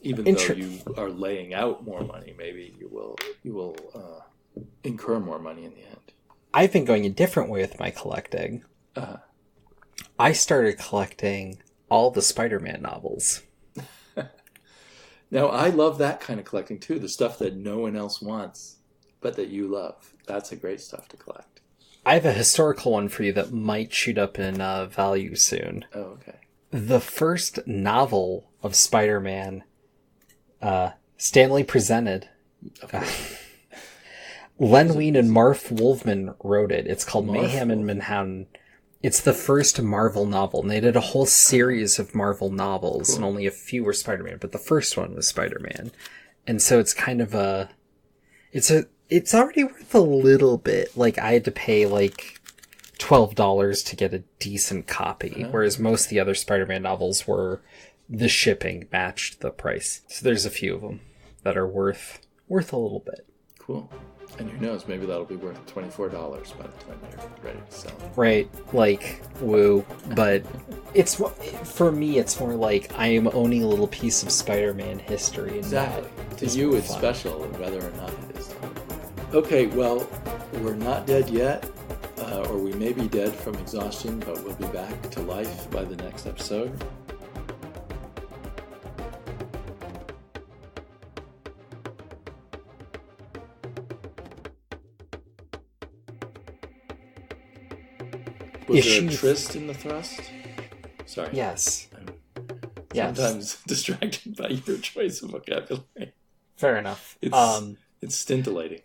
S1: Even though you are laying out more money, maybe you will incur more money in the end.
S2: I've been going a different way with my collecting. I started collecting all the Spider-Man novels.
S1: Now, I love that kind of collecting too. The stuff that no one else wants, but that you love. That's a great stuff to collect.
S2: I have a historical one for you that might shoot up in value soon.
S1: Oh, okay.
S2: The first novel of Spider-Man, Stan Lee presented. Len Wein and Marv Wolfman wrote it. It's called Mayhem in Manhattan. It's the first Marvel novel, and they did a whole series of Marvel novels, and only a few were Spider-Man, but the first one was Spider-Man. And so it's kind of it's already worth a little bit. Like, I had to pay like $12 to get a decent copy, whereas most of the other Spider-Man novels were the shipping matched the price. So there's a few of them that are worth a little bit.
S1: Cool. And who knows, maybe that'll be worth $24 by the time you're ready to sell it.
S2: Right, like, woo. But for me, it's more like I am owning a little piece of Spider-Man history.
S1: Exactly. To you, it's special, whether or not it is. Okay, well, we're not dead yet, or we may be dead from exhaustion, but we'll be back to life by the next episode. Was there a tryst in the thrust? Sorry.
S2: Yes.
S1: I'm sometimes distracted by your choice of vocabulary.
S2: Fair enough.
S1: It's scintillating.